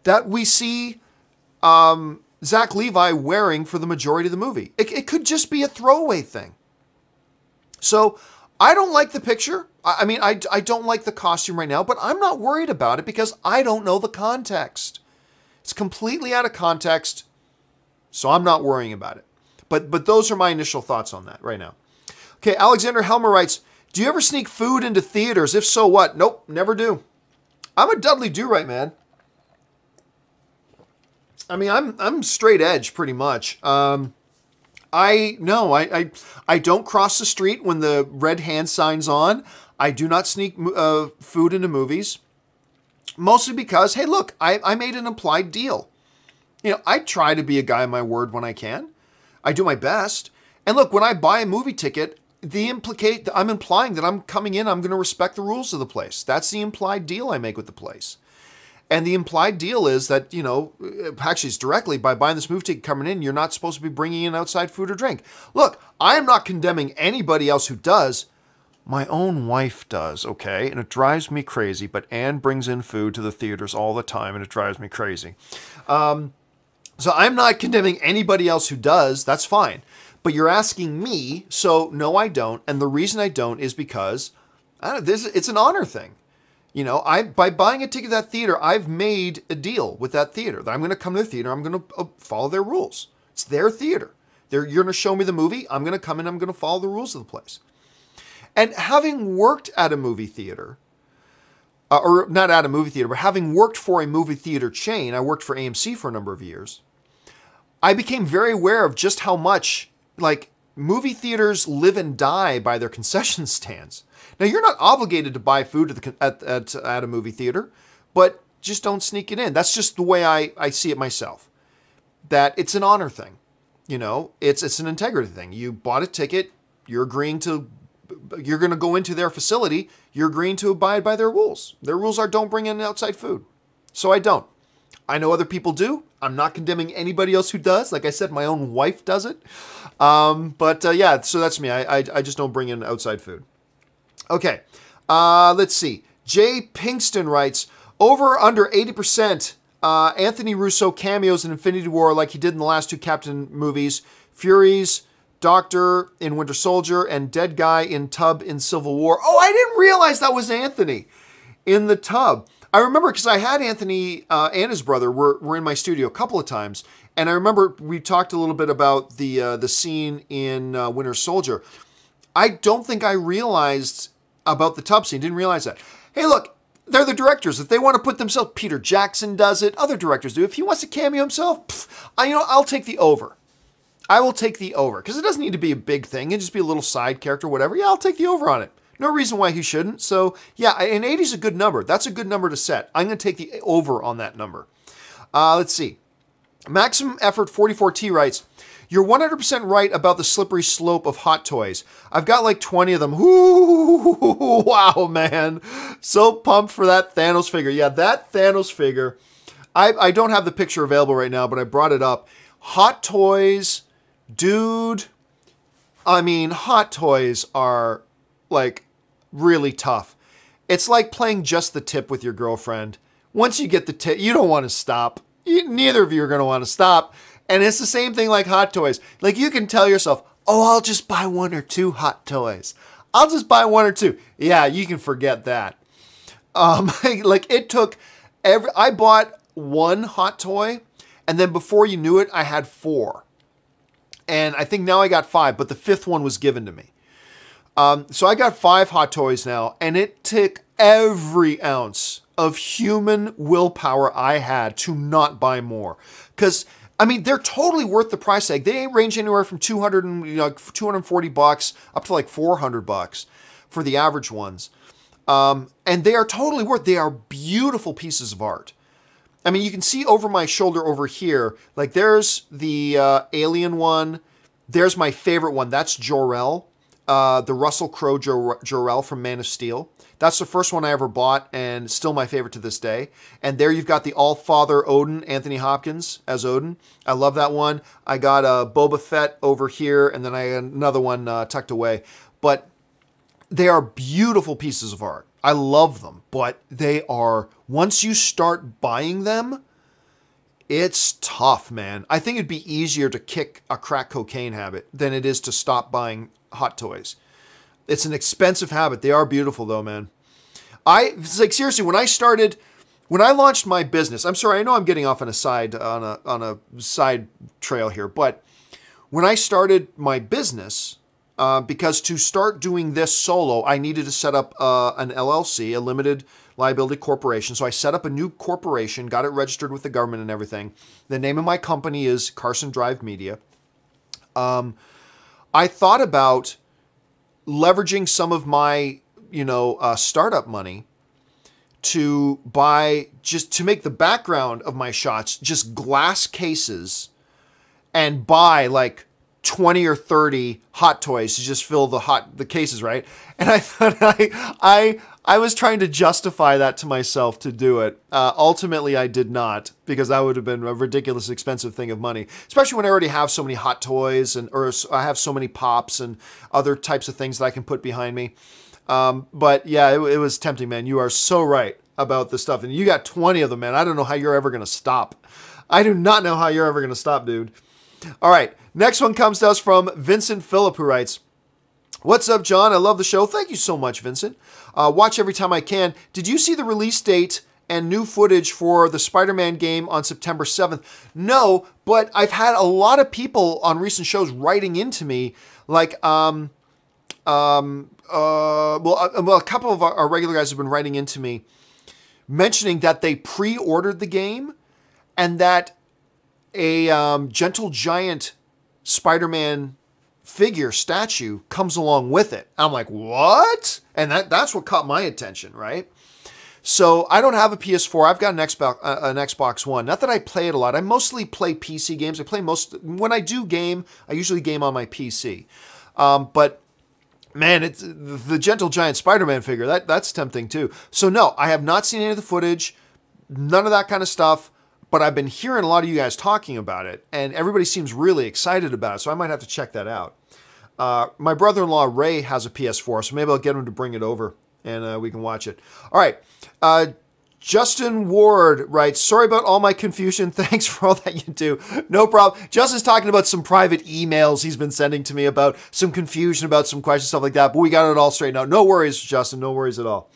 that we see Zach Levi wearing for the majority of the movie. It could just be a throwaway thing. So I don't like the picture. I don't like the costume right now, but I'm not worried about it because I don't know the context. It's completely out of context, so I'm not worrying about it. But those are my initial thoughts on that right now. Okay, Alexander Helmer writes, do you ever sneak food into theaters? If so, what? Nope, never do. I'm a Dudley Do-Right man. I mean, I'm straight edge pretty much. I don't cross the street when the red hand sign's on. I do not sneak food into movies. Mostly because, hey, look, I made an implied deal. I try to be a guy of my word when I can. I do my best. And look, when I buy a movie ticket, I'm implying that I'm coming in, I'm going to respect the rules of the place. That's the implied deal I make with the place. And the implied deal is that, actually it's directly by buying this movie ticket coming in, you're not supposed to be bringing in outside food or drink. Look, I am not condemning anybody else who does. My own wife does, okay? And it drives me crazy, but Anne brings in food to the theaters all the time, and it drives me crazy. So I'm not condemning anybody else who does. That's fine. But you're asking me, so no, I don't. And the reason I don't is because it's an honor thing. By buying a ticket to that theater, I've made a deal with that theater that I'm going to come to the theater. I'm going to follow their rules. It's their theater. You're going to show me the movie. I'm going to come in. I'm going to follow the rules of the place. And having worked at a movie theater, or not at a movie theater, but having worked for a movie theater chain, I worked for AMC for a number of years. I became very aware of just how much, movie theaters live and die by their concession stands. Now, you're not obligated to buy food at a movie theater, but just don't sneak it in. That's just the way I see it myself. That it's an honor thing. It's an integrity thing. You bought a ticket, you're going to go into their facility, you're agreeing to abide by their rules. Their rules are don't bring in outside food. So I don't. I know other people do. I'm not condemning anybody else who does. Like I said, my own wife does it. Yeah, so that's me. I just don't bring in outside food. Okay, let's see. Jay Pinkston writes, over or under 80% Anthony Russo cameos in Infinity War like he did in the last two Captain movies, Fury's Doctor in Winter Soldier, and Dead Guy in Tub in Civil War. Oh, I didn't realize that was Anthony in the tub. I remember because I had Anthony and his brother were in my studio a couple of times, and I remember we talked a little bit about the scene in Winter Soldier. I don't think I realized about the tub scene. Didn't realize that. Hey, look, they're the directors. If they want to put themselves, Peter Jackson does it. Other directors do. If he wants to cameo himself, I'll take the over. I will take the over because it doesn't need to be a big thing. It just be a little side character, whatever. Yeah, I'll take the over on it. No reason why he shouldn't. So yeah, and 80 is a good number. That's a good number to set. I'm going to take the over on that number. Let's see. Maximum Effort 44T writes, you're 100% right about the slippery slope of hot toys. I've got like 20 of them. Ooh, wow, man. So pumped for that Thanos figure. Yeah, that Thanos figure. I don't have the picture available right now, but I brought it up. Hot toys, dude. Hot toys are really tough. It's like playing just the tip with your girlfriend. Once you get the tip, you don't want to stop. Neither of you are going to want to stop. And it's the same thing like hot toys. You can tell yourself, oh, I'll just buy one or two hot toys. I'll just buy one or two. Yeah, you can forget that. It took I bought one hot toy, and then before you knew it, I had 4. And I think now I got 5, but the 5th one was given to me. So I got 5 Hot Toys now, and it took every ounce of human willpower I had to not buy more. Because, I mean, they're totally worth the price tag. They range anywhere from $240 up to like $400 for the average ones. And they are totally worth. They are beautiful pieces of art. I mean, you can see over my shoulder over here, like there's the Alien one. There's my favorite one. That's Jor-El, the Russell Crowe Jor-El from Man of Steel. That's the first one I ever bought and still my favorite to this day. And there you've got the All-Father Odin, Anthony Hopkins as Odin. I love that one. I got a Boba Fett over here, and then I got another one tucked away. But they are beautiful pieces of art. I love them, but they are, once you start buying them, it's tough, man. I think it'd be easier to kick a crack cocaine habit than it is to stop buying Hot Toys. It's an expensive habit. They are beautiful though, man. It's like, seriously, when I launched my business, I'm sorry, I know I'm getting off on a side trail here, but when I started my business, because to start doing this solo, I needed to set up an LLC, a limited liability corporation. So I set up a new corporation, got it registered with the government and everything. The name of my company is Carson Drive Media. I thought about leveraging some of my, startup money to buy, just to make the background of my shots just glass cases and buy like 20 or 30 Hot Toys to just fill the cases, right? And I thought I was trying to justify that to myself to do it. Ultimately, I did not, because that would have been a ridiculous expensive thing of money, especially when I already have so many Hot Toys or I have so many Pops and other types of things that I can put behind me. But yeah, it was tempting, man. You are so right about this stuff. And you got 20 of them, man. I don't know how you're ever going to stop. I do not know how you're ever going to stop, dude. All right, next one comes to us from Vincent Phillip, who writes, "What's up, John? I love the show." Thank you so much, Vincent. Watch every time I can. Did you see the release date and new footage for the Spider-Man game on September 7th? No, but I've had a lot of people on recent shows writing into me, like, a couple of our regular guys have been writing into me, mentioning that they pre-ordered the game and that a Gentle Giant Spider-Man figure statue comes along with it. I'm like, what? And that's what caught my attention, right? So I don't have a PS4. I've got an Xbox One. Not that I play it a lot. I mostly play PC games. When I do game, I usually game on my PC. But man, it's the Gentle Giant Spider-Man figure. That's tempting too. So no, I have not seen any of the footage. None of that kind of stuff. But I've been hearing a lot of you guys talking about it, and everybody seems really excited about it, so I might have to check that out. My brother-in-law, Ray, has a PS4, so maybe I'll get him to bring it over, and we can watch it. All right. Justin Ward writes, "Sorry about all my confusion. Thanks for all that you do." No problem. Justin's talking about some private emails he's been sending to me about some confusion about some questions, stuff like that, but we got it all straightened out. No worries, Justin. No worries at all.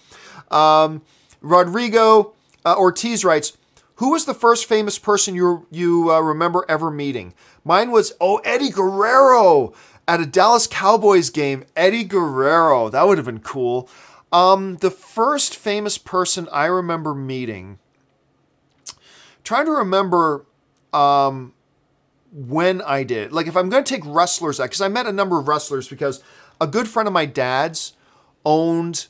Rodrigo Ortiz writes, "Who was the first famous person you remember ever meeting?" Mine was, Eddie Guerrero at a Dallas Cowboys game. Eddie Guerrero. That would have been cool. The first famous person I remember meeting, trying to remember when I did. Like, if I'm going to take wrestlers, because I met a number of wrestlers, because a good friend of my dad's owned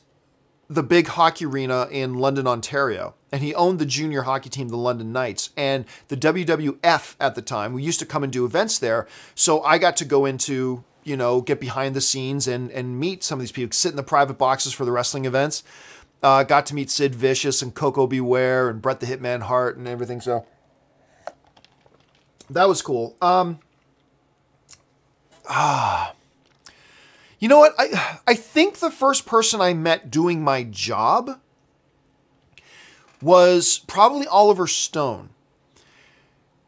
the big hockey arena in London, Ontario. And he owned the junior hockey team, the London Knights, and the WWF at the time. We used to come and do events there. So I got to go into, get behind the scenes and meet some of these people, sit in the private boxes for the wrestling events. Got to meet Sid Vicious and Coco Beware and Bret the Hitman Hart and everything. So that was cool. You know what? I think the first person I met doing my job was probably Oliver Stone.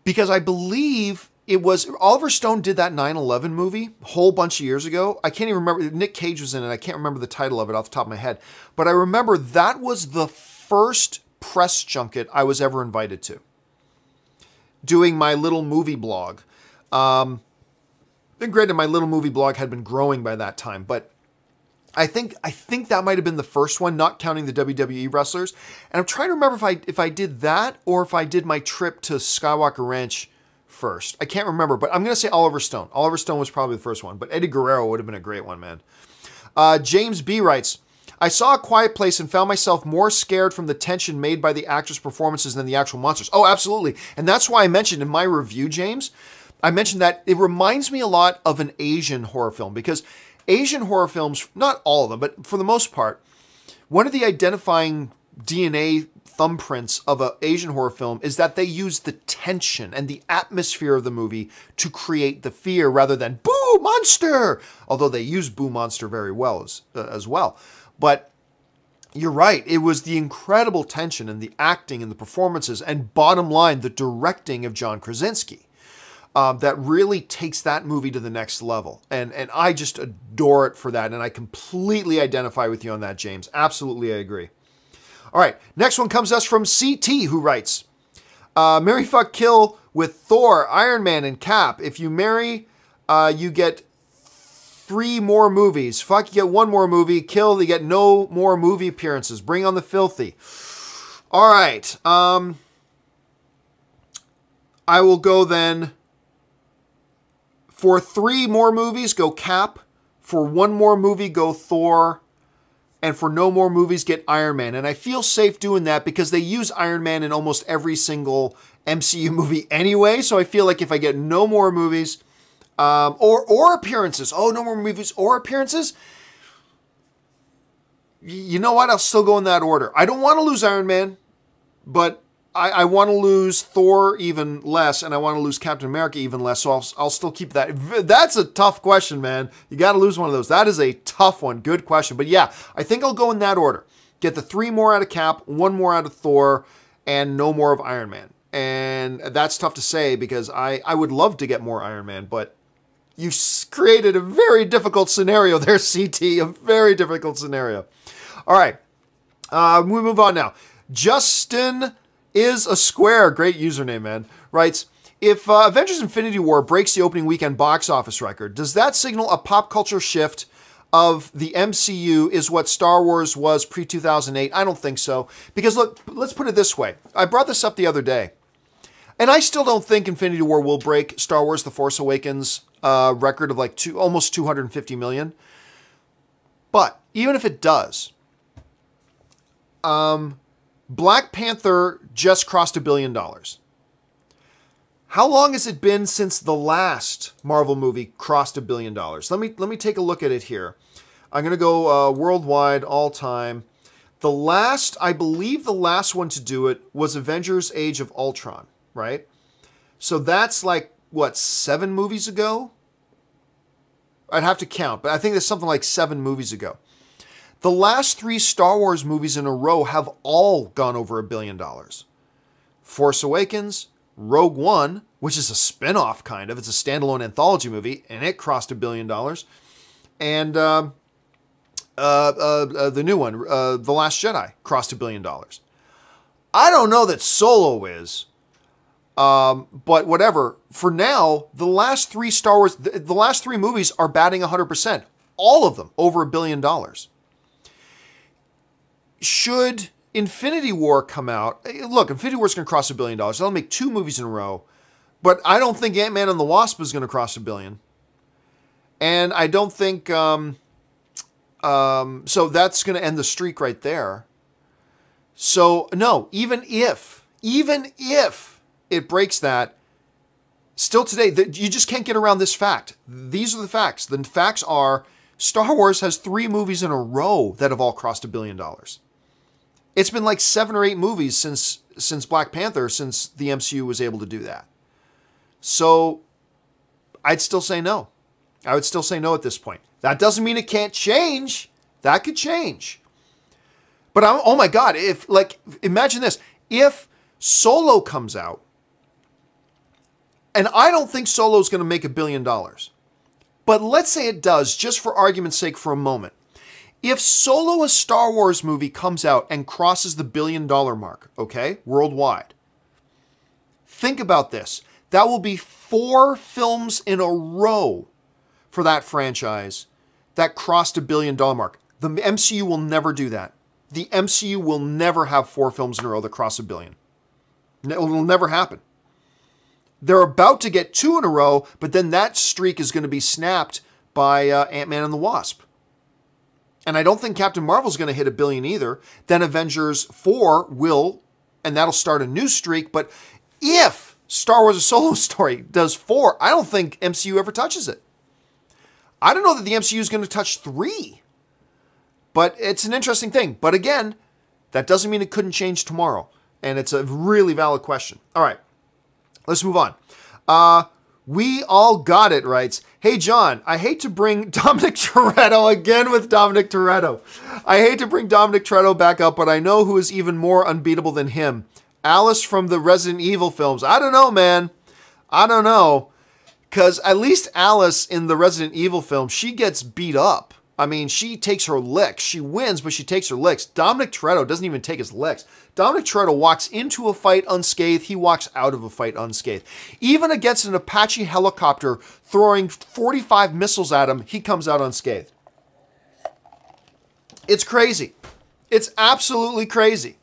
Because I believe it was Oliver Stone did that 9/11 movie a whole bunch of years ago. I can't even remember. Nick Cage was in it. I can't remember the title of it off the top of my head. But I remember that was the first press junket I was ever invited to, doing my little movie blog. And granted, my little movie blog had been growing by that time, but I think that might have been the first one, not counting the WWE wrestlers. And I'm trying to remember if I did that or if I did my trip to Skywalker Ranch first. I can't remember, but I'm going to say Oliver Stone. Oliver Stone was probably the first one, but Eddie Guerrero would have been a great one, man. James B. writes, I saw A Quiet Place and found myself more scared from the tension made by the actors' performances than the actual monsters. Oh, absolutely. And that's why I mentioned in my review, James, I mentioned that it reminds me a lot of an Asian horror film, because Asian horror films, not all of them, but for the most part, one of the identifying DNA thumbprints of an Asian horror film is that they use the tension and the atmosphere of the movie to create the fear rather than boo monster, although they use boo monster very well as well. But you're right, it was the incredible tension and the acting and the performances and, bottom line, the directing of John Krasinski that really takes that movie to the next level. And I just adore it for that, and I completely identify with you on that, James. Absolutely, I agree. All right, next one comes to us from CT, who writes, marry, fuck, kill with Thor, Iron Man, and Cap. If you marry, you get 3 more movies. Fuck, you get 1 more movie. Kill, you get no more movie appearances. Bring on the filthy. All right. I will go then. For 3 more movies, go Cap. For 1 more movie, go Thor. And for no more movies, get Iron Man. And I feel safe doing that because they use Iron Man in almost every single MCU movie anyway. So I feel like if I get no more movies or appearances, no more movies or appearances, you know what? I'll still go in that order. I don't want to lose Iron Man, but I want to lose Thor even less, and I want to lose Captain America even less, so I'll still keep that. That's a tough question, man. You got to lose one of those. That is a tough one. Good question. But yeah, I think I'll go in that order. Get the 3 more out of Cap, 1 more out of Thor, and no more of Iron Man. And that's tough to say because I would love to get more Iron Man, but you created a very difficult scenario there, CT. A very difficult scenario. All right. We move on now. Justin is a square, great username, man, writes, if Avengers Infinity War breaks the opening weekend box office record, does that signal a pop culture shift of the MCU is what Star Wars was pre-2008? I don't think so. Because look, let's put it this way. I brought this up the other day. And I still don't think Infinity War will break Star Wars The Force Awakens record of like almost 250 million. But even if it does, Black Panther just crossed $1 billion. How long has it been since the last Marvel movie crossed $1 billion? Let me take a look at it here. I'm going to go worldwide, all time. I believe the last one to do it was Avengers Age of Ultron, right? So that's like, what, 7 movies ago? I'd have to count, but I think it's something like 7 movies ago. The last 3 Star Wars movies in a row have all gone over $1 billion. Force Awakens, Rogue One, which is a spin-off kind of. It's a standalone anthology movie, and it crossed $1 billion. And the new one, The Last Jedi, crossed $1 billion. I don't know that Solo is, but whatever. For now, the last 3 Star Wars, the last 3 movies are batting 100%. All of them over $1 billion. Should Infinity War come out, look, Infinity War is going to cross $1 billion. They'll make 2 movies in a row, but I don't think Ant-Man and the Wasp is going to cross $1 billion. And I don't think, so that's going to end the streak right there. So no, even if it breaks that, still today, you just can't get around this fact. These are the facts. The facts are Star Wars has 3 movies in a row that have all crossed $1 billion. It's been like 7 or 8 movies since Black Panther, since the MCU was able to do that. So I'd still say no. I would still say no at this point. That doesn't mean it can't change. That could change. But oh my God, imagine this. If Solo comes out, and I don't think Solo is going to make $1 billion, but let's say it does, just for argument's sake for a moment. If Solo, a Star Wars movie, comes out and crosses the $1 billion mark, okay, worldwide, think about this. That will be 4 films in a row for that franchise that crossed $1 billion mark. The MCU will never do that. The MCU will never have 4 films in a row that cross $1 billion. It will never happen. They're about to get 2 in a row, but then that streak is going to be snapped by Ant-Man and the Wasp. And I don't think Captain Marvel's going to hit $1 billion either. Then Avengers 4 will, and that'll start a new streak. But if Star Wars: A Solo Story does 4, I don't think MCU ever touches it. I don't know that the MCU is going to touch 3. But it's an interesting thing. But again, that doesn't mean it couldn't change tomorrow. And it's a really valid question. All right, let's move on. We All Got It writes, hey, John, I hate to bring Dominic Toretto again with Dominic Toretto. I hate to bring Dominic Toretto back up, but I know who is even more unbeatable than him. Alice from the Resident Evil films. I don't know, man. I don't know. Because at least Alice in the Resident Evil film, she gets beat up. I mean, she takes her licks. She wins, but she takes her licks. Dominic Toretto doesn't even take his licks. Dominic Toretto walks into a fight unscathed. He walks out of a fight unscathed. Even against an Apache helicopter throwing 45 missiles at him, he comes out unscathed. It's crazy. It's absolutely crazy.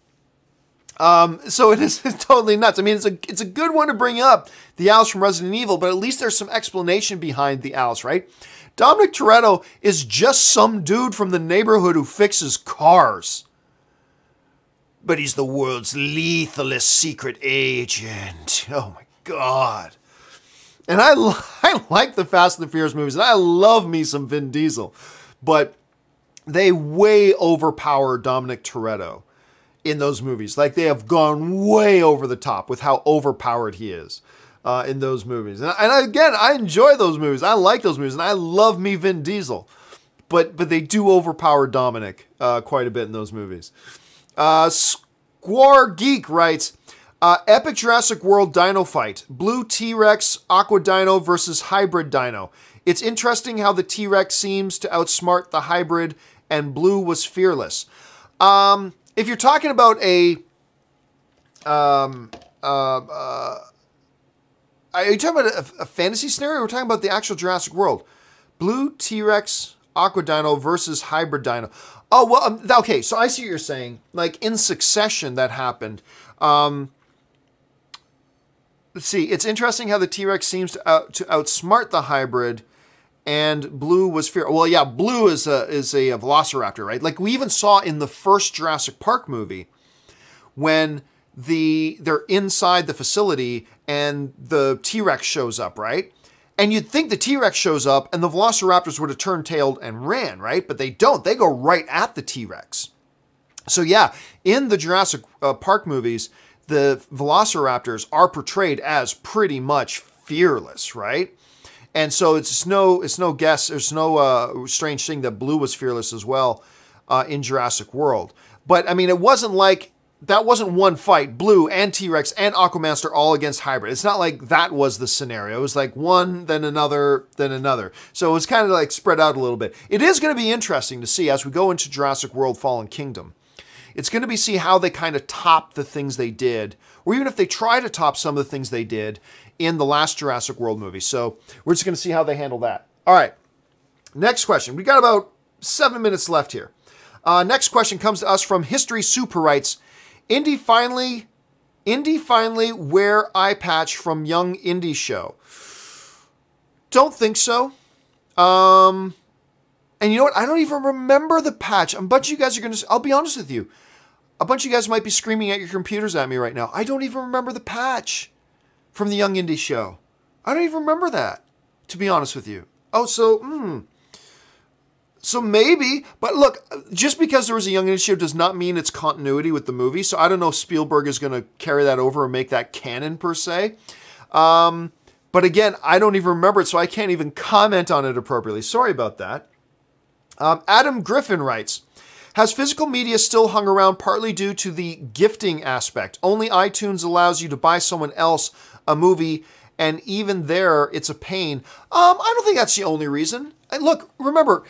So it is totally nuts. I mean, it's a good one to bring up, the Alice from Resident Evil, but at least there's some explanation behind the Alice, right? Dominic Toretto is just some dude from the neighborhood who fixes cars. But he's the world's lethalest secret agent. Oh my God. And I like the Fast and the Furious movies, and I love me some Vin Diesel. But they way overpower Dominic Toretto in those movies. Like, they have gone way over the top with how overpowered he is in those movies. And again, I enjoy those movies. I like those movies, and I love me Vin Diesel. But they do overpower Dominic quite a bit in those movies. Squar Geek writes, epic Jurassic World dino fight. Blue T-Rex, Aqua Dino versus Hybrid Dino. It's interesting how the T-Rex seems to outsmart the hybrid, and Blue was fearless. If you're talking about are you talking about a fantasy scenario, or we're talking about the actual Jurassic World? Blue T-Rex, Aqua Dino versus Hybrid Dino. Oh, well, okay, so I see what you're saying. Like, in succession, that happened. Let's see. It's interesting how the T-Rex seems to outsmart the hybrid, and Blue was fear. Well, yeah, Blue is a velociraptor, right? Like, we even saw in the first Jurassic Park movie when they're inside the facility and the T-Rex shows up, right? And you'd think the T-Rex shows up and the velociraptors would have turned tailed and ran, right? But they don't. They go right at the T-Rex. So yeah, in the Jurassic Park movies, the velociraptors are portrayed as pretty much fearless, right? And so it's no guess, there's no strange thing that Blue was fearless as well in Jurassic World. But I mean, it wasn't like, that wasn't one fight. Blue and T-Rex and Aquamonster all against hybrid. It's not like that was the scenario. It was like one, then another, then another. So it was kind of like spread out a little bit. It is going to be interesting to see as we go into Jurassic World Fallen Kingdom. It's going to be see how they kind of top the things they did, or even if they try to top some of the things they did in the last Jurassic World movie. So we're just going to see how they handle that. All right. Next question. We got about 7 minutes left here. Next question comes to us from History Super writes, Indy finally wear eye patch from Young Indy Show. Don't think so. And you know what? I don't even remember the patch. A bunch of you guys are going to, I'll be honest with you. A bunch of you guys might be screaming at your computers at me right now. I don't even remember the patch from the Young Indy Show. I don't even remember that, to be honest with you. Oh, so maybe, but look, just because there was a Young Indy Show does not mean it's continuity with the movie. So I don't know if Spielberg is going to carry that over and make that canon per se. But again, I don't even remember it, so I can't even comment on it appropriately. Sorry about that. Adam Griffin writes, has physical media still hung around partly due to the gifting aspect? Only iTunes allows you to buy someone else a movie, and even there, it's a pain. I don't think that's the only reason. And look, remember,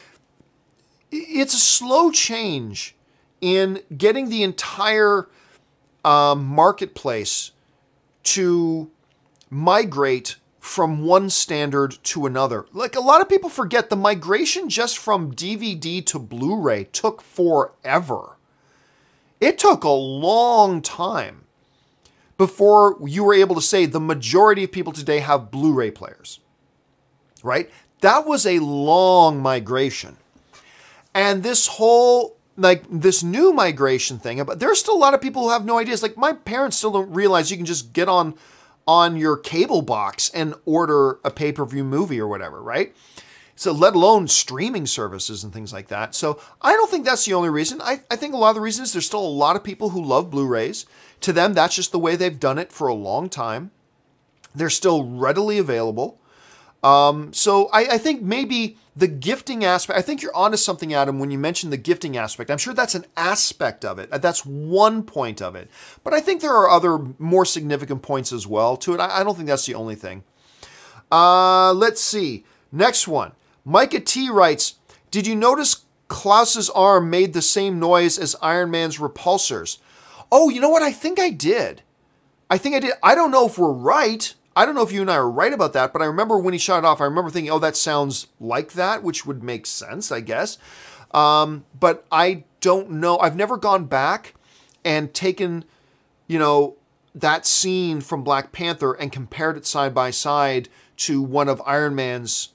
it's a slow change in getting the entire marketplace to migrate from one standard to another. Like, a lot of people forget the migration just from DVD to Blu-ray took forever. It took a long time before you were able to say the majority of people today have Blu-ray players, right? That was a long migration. And this whole, like, this new migration thing, but there's still a lot of people who have no ideas. Like, my parents still don't realize you can just get on your cable box and order a pay-per-view movie or whatever, right? So let alone streaming services and things like that. So I don't think that's the only reason. I think a lot of the reasons there's still a lot of people who love Blu-rays. To them, that's just the way they've done it for a long time. They're still readily available. So I think maybe the gifting aspect, I think you're onto something, Adam, when you mentioned the gifting aspect. I'm sure that's an aspect of it. That's one point of it. But I think there are other more significant points as well to it. I don't think that's the only thing. Let's see. Next one. Micah T writes, did you notice Klaus's arm made the same noise as Iron Man's repulsors? Oh, you know what? I think I did. I don't know if we're right. I don't know if you and I are right about that, but I remember when he shot it off, I remember thinking, oh, that sounds like that, which would make sense, I guess. But I don't know. I've never gone back and taken, that scene from Black Panther and compared it side by side to one of Iron Man's,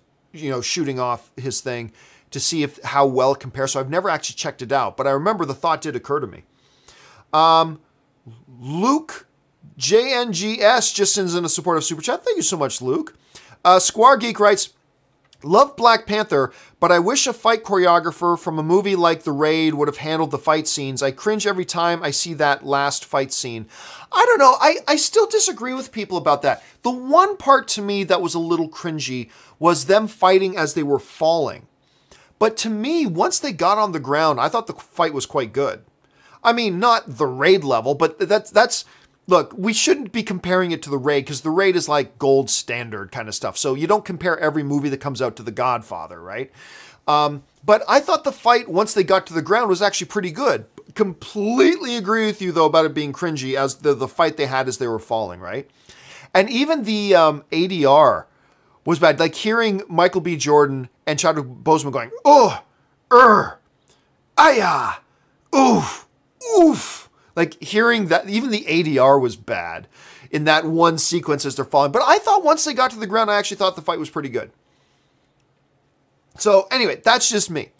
shooting off his thing to see how well it compares. So I've never actually checked it out, but I remember the thought did occur to me. Luke JNGS just sends in a supportive super chat. Thank you so much, Luke. Square Geek writes, love Black Panther, but I wish a fight choreographer from a movie like The Raid would have handled the fight scenes. I cringe every time I see that last fight scene. I don't know. I still disagree with people about that. The one part to me that was a little cringy was them fighting as they were falling. But to me, once they got on the ground, I thought the fight was quite good. I mean, not The Raid level, but that's look, we shouldn't be comparing it to The Raid because The Raid is like gold standard kind of stuff. So you don't compare every movie that comes out to The Godfather, right? But I thought the fight, once they got to the ground, was actually pretty good. Completely agree with you, though, about it being cringy as the fight they had as they were falling, right? And even the ADR was bad. Like hearing Michael B. Jordan and Chadwick Boseman going, oh, ayah, oof, oof. Like hearing that, even the ADR was bad in that one sequence as they're falling. But I thought once they got to the ground, I actually thought the fight was pretty good. So anyway, that's just me.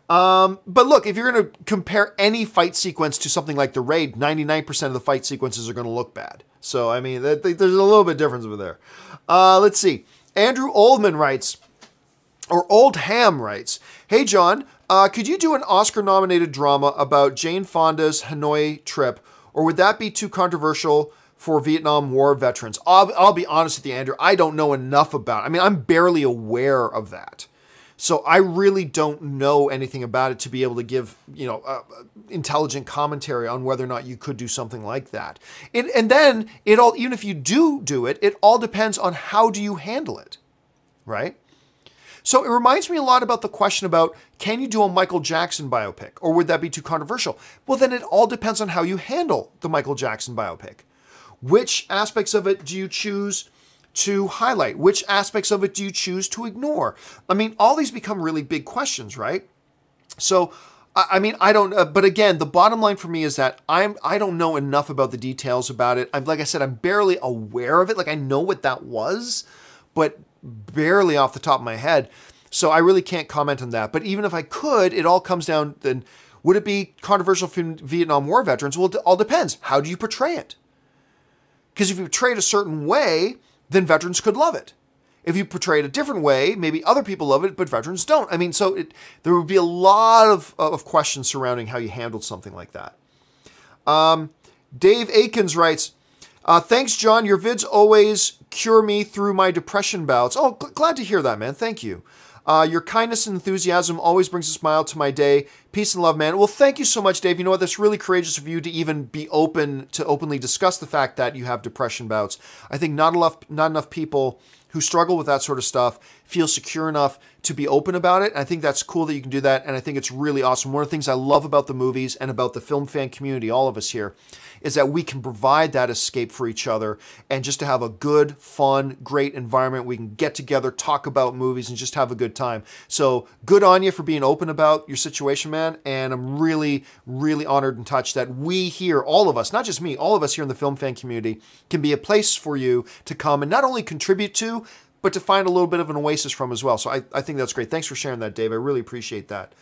But look, if you're going to compare any fight sequence to something like The Raid, 99% of the fight sequences are going to look bad. So, I mean, there's a little bit of difference over there. Let's see. Andrew Oldman writes, or Old Ham writes, hey, John, could you do an Oscar-nominated drama about Jane Fonda's Hanoi trip, or would that be too controversial for Vietnam War veterans? I'll be honest with you, Andrew. I don't know enough about it. I mean, I'm barely aware of that. So I really don't know anything about it to be able to give, intelligent commentary on whether or not you could do something like that. And then even if you do it, it all depends on how do you handle it, right? So it reminds me a lot about the question about, can you do a Michael Jackson biopic, or would that be too controversial? Well, then it all depends on how you handle the Michael Jackson biopic. Which aspects of it do you choose to highlight? Which aspects of it do you choose to ignore? I mean, all these become really big questions, right? So, I mean, I don't, but again, the bottom line for me is that I don't know enough about the details about it. Like I said, I'm barely aware of it. Like I know what that was, but barely off the top of my head. So I really can't comment on that. But even if I could, it all comes down, then would it be controversial for Vietnam War veterans? Well, it all depends. How do you portray it? Because if you portray it a certain way, then veterans could love it. If you portray it a different way, maybe other people love it, but veterans don't. I mean, so there would be a lot of questions surrounding how you handled something like that. Dave Aikens writes, thanks, John. Your vids always cure me through my depression bouts. Oh, glad to hear that, man. Thank you. Your kindness and enthusiasm always brings a smile to my day. Peace and love, man. Well, thank you so much, Dave. You know what? That's really courageous of you to even be open to openly discuss the fact that you have depression bouts. I think not enough people who struggle with that sort of stuff feel secure enough to be open about it. I think that's cool that you can do that, and I think it's really awesome. One of the things I love about the movies and about the film fan community, all of us here, is that we can provide that escape for each other and just to have a good, fun, great environment. We can get together, talk about movies, and just have a good time. So good on you for being open about your situation, man, and I'm really, really honored and touched that we here, all of us, not just me, all of us here in the film fan community, can be a place for you to come and not only contribute to, but to find a little bit of an oasis from as well. So I think that's great. Thanks for sharing that, Dave. I really appreciate that.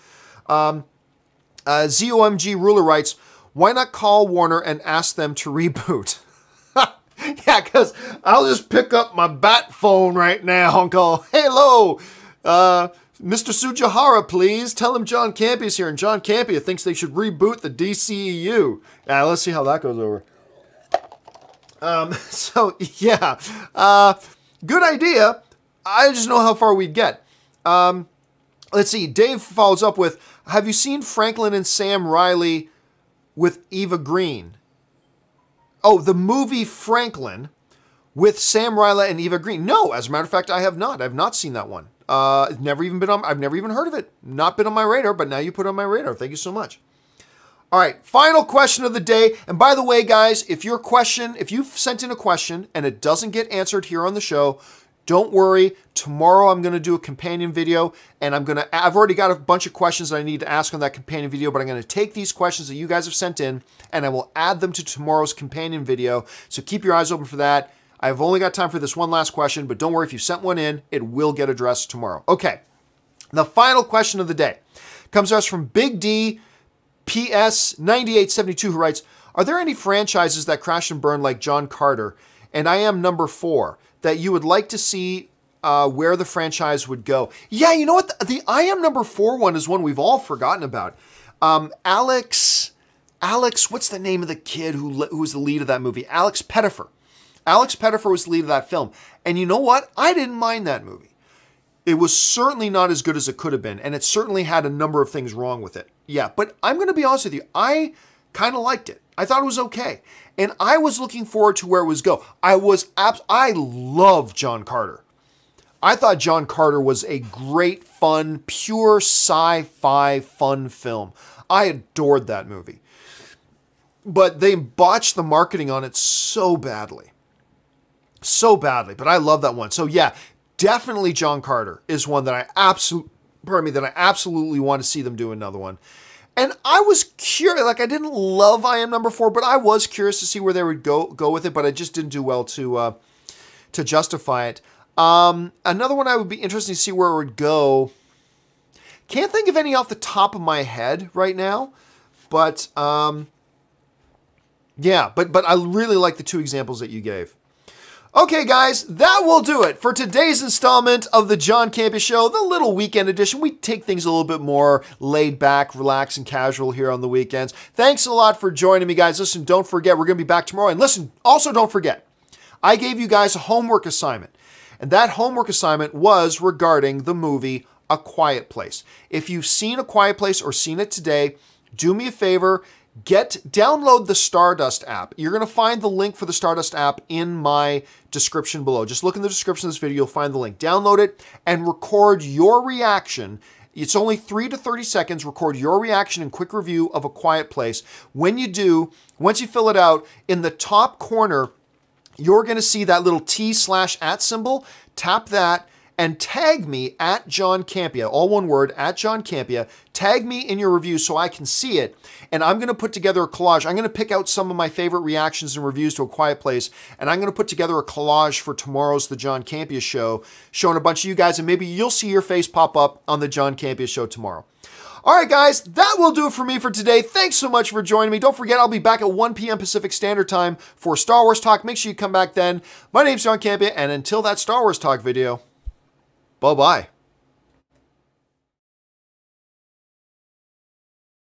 ZOMG Ruler writes, why not call Warner and ask them to reboot? Yeah, because I'll just pick up my bat phone right now and call, hello, Mr. Sujihara, please. Tell him John Campea's here. And John Campea thinks they should reboot the DCEU. Yeah, let's see how that goes over. So, yeah. Good idea. I just know how far we'd get. Let's see. Dave follows up with, have you seen Franklin and Sam Riley with Eva Green? Oh, the movie Franklin with Sam Riley and Eva Green. No, as a matter of fact, I have not. I've not seen that one. I've never even heard of it. Not been on my radar, but now you put it on my radar. Thank you so much. All right, final question of the day. And by the way, guys, if you've sent in a question and it doesn't get answered here on the show, don't worry. Tomorrow I'm going to do a companion video, and I've already got a bunch of questions that I need to ask on that companion video, but I'm going to take these questions that you guys have sent in and I will add them to tomorrow's companion video. So keep your eyes open for that. I've only got time for this one last question, but don't worry, if you sent one in, it will get addressed tomorrow. Okay. The final question of the day comes to us from Big D PS9872, who writes, are there any franchises that crash and burn like John Carter, and I Am Number 4, that you would like to see where the franchise would go? Yeah, you know what? The I Am Number 4 one is one we've all forgotten about. Alex, what's the name of the kid who was the lead of that movie? Alex Pettyfer. Alex Pettyfer was the lead of that film. And you know what? I didn't mind that movie. It was certainly not as good as it could have been, and it certainly had a number of things wrong with it. Yeah, but I'm going to be honest with you. I kind of liked it. I thought it was okay. And I was looking forward to where it was go. I love John Carter. I thought John Carter was a great, fun, pure sci-fi fun film. I adored that movie. But they botched the marketing on it so badly. So badly. But I love that one. So yeah, definitely John Carter is one that I absolutely want to see them do another one. And I was curious, like I didn't love I Am Number 4, but I was curious to see where they would go with it, but I just didn't do well to justify it. Another one I would be interested to see where it would go. Can't think of any off the top of my head right now, but yeah, but I really like the two examples that you gave. Okay, guys, that will do it for today's installment of the John Campea Show, the little weekend edition. We take things a little bit more laid back, relaxed, and casual here on the weekends. Thanks a lot for joining me, guys. Listen, don't forget, we're going to be back tomorrow. And listen, also don't forget, I gave you guys a homework assignment. And that homework assignment was regarding the movie A Quiet Place. If you've seen A Quiet Place or seen it today, do me a favor, download the Stardust app. You're going to find the link for the Stardust app in my description below. Just look in the description of this video, you'll find the link. Download it and record your reaction. It's only 3 to 30 seconds. Record your reaction and quick review of A Quiet Place. When you do, once you fill it out, in the top corner, you're going to see that little T/@ symbol. Tap that and tag me at John Campea, all one word, at John Campea. Tag me in your review so I can see it. And I'm going to put together a collage. I'm going to pick out some of my favorite reactions and reviews to A Quiet Place. And I'm going to put together a collage for tomorrow's The John Campea Show, showing a bunch of you guys. And maybe you'll see your face pop up on The John Campea Show tomorrow. All right, guys, that will do it for me for today. Thanks so much for joining me. Don't forget, I'll be back at 1 p.m. Pacific Standard Time for Star Wars Talk. Make sure you come back then. My name's John Campea, and until that Star Wars Talk video, bye-bye.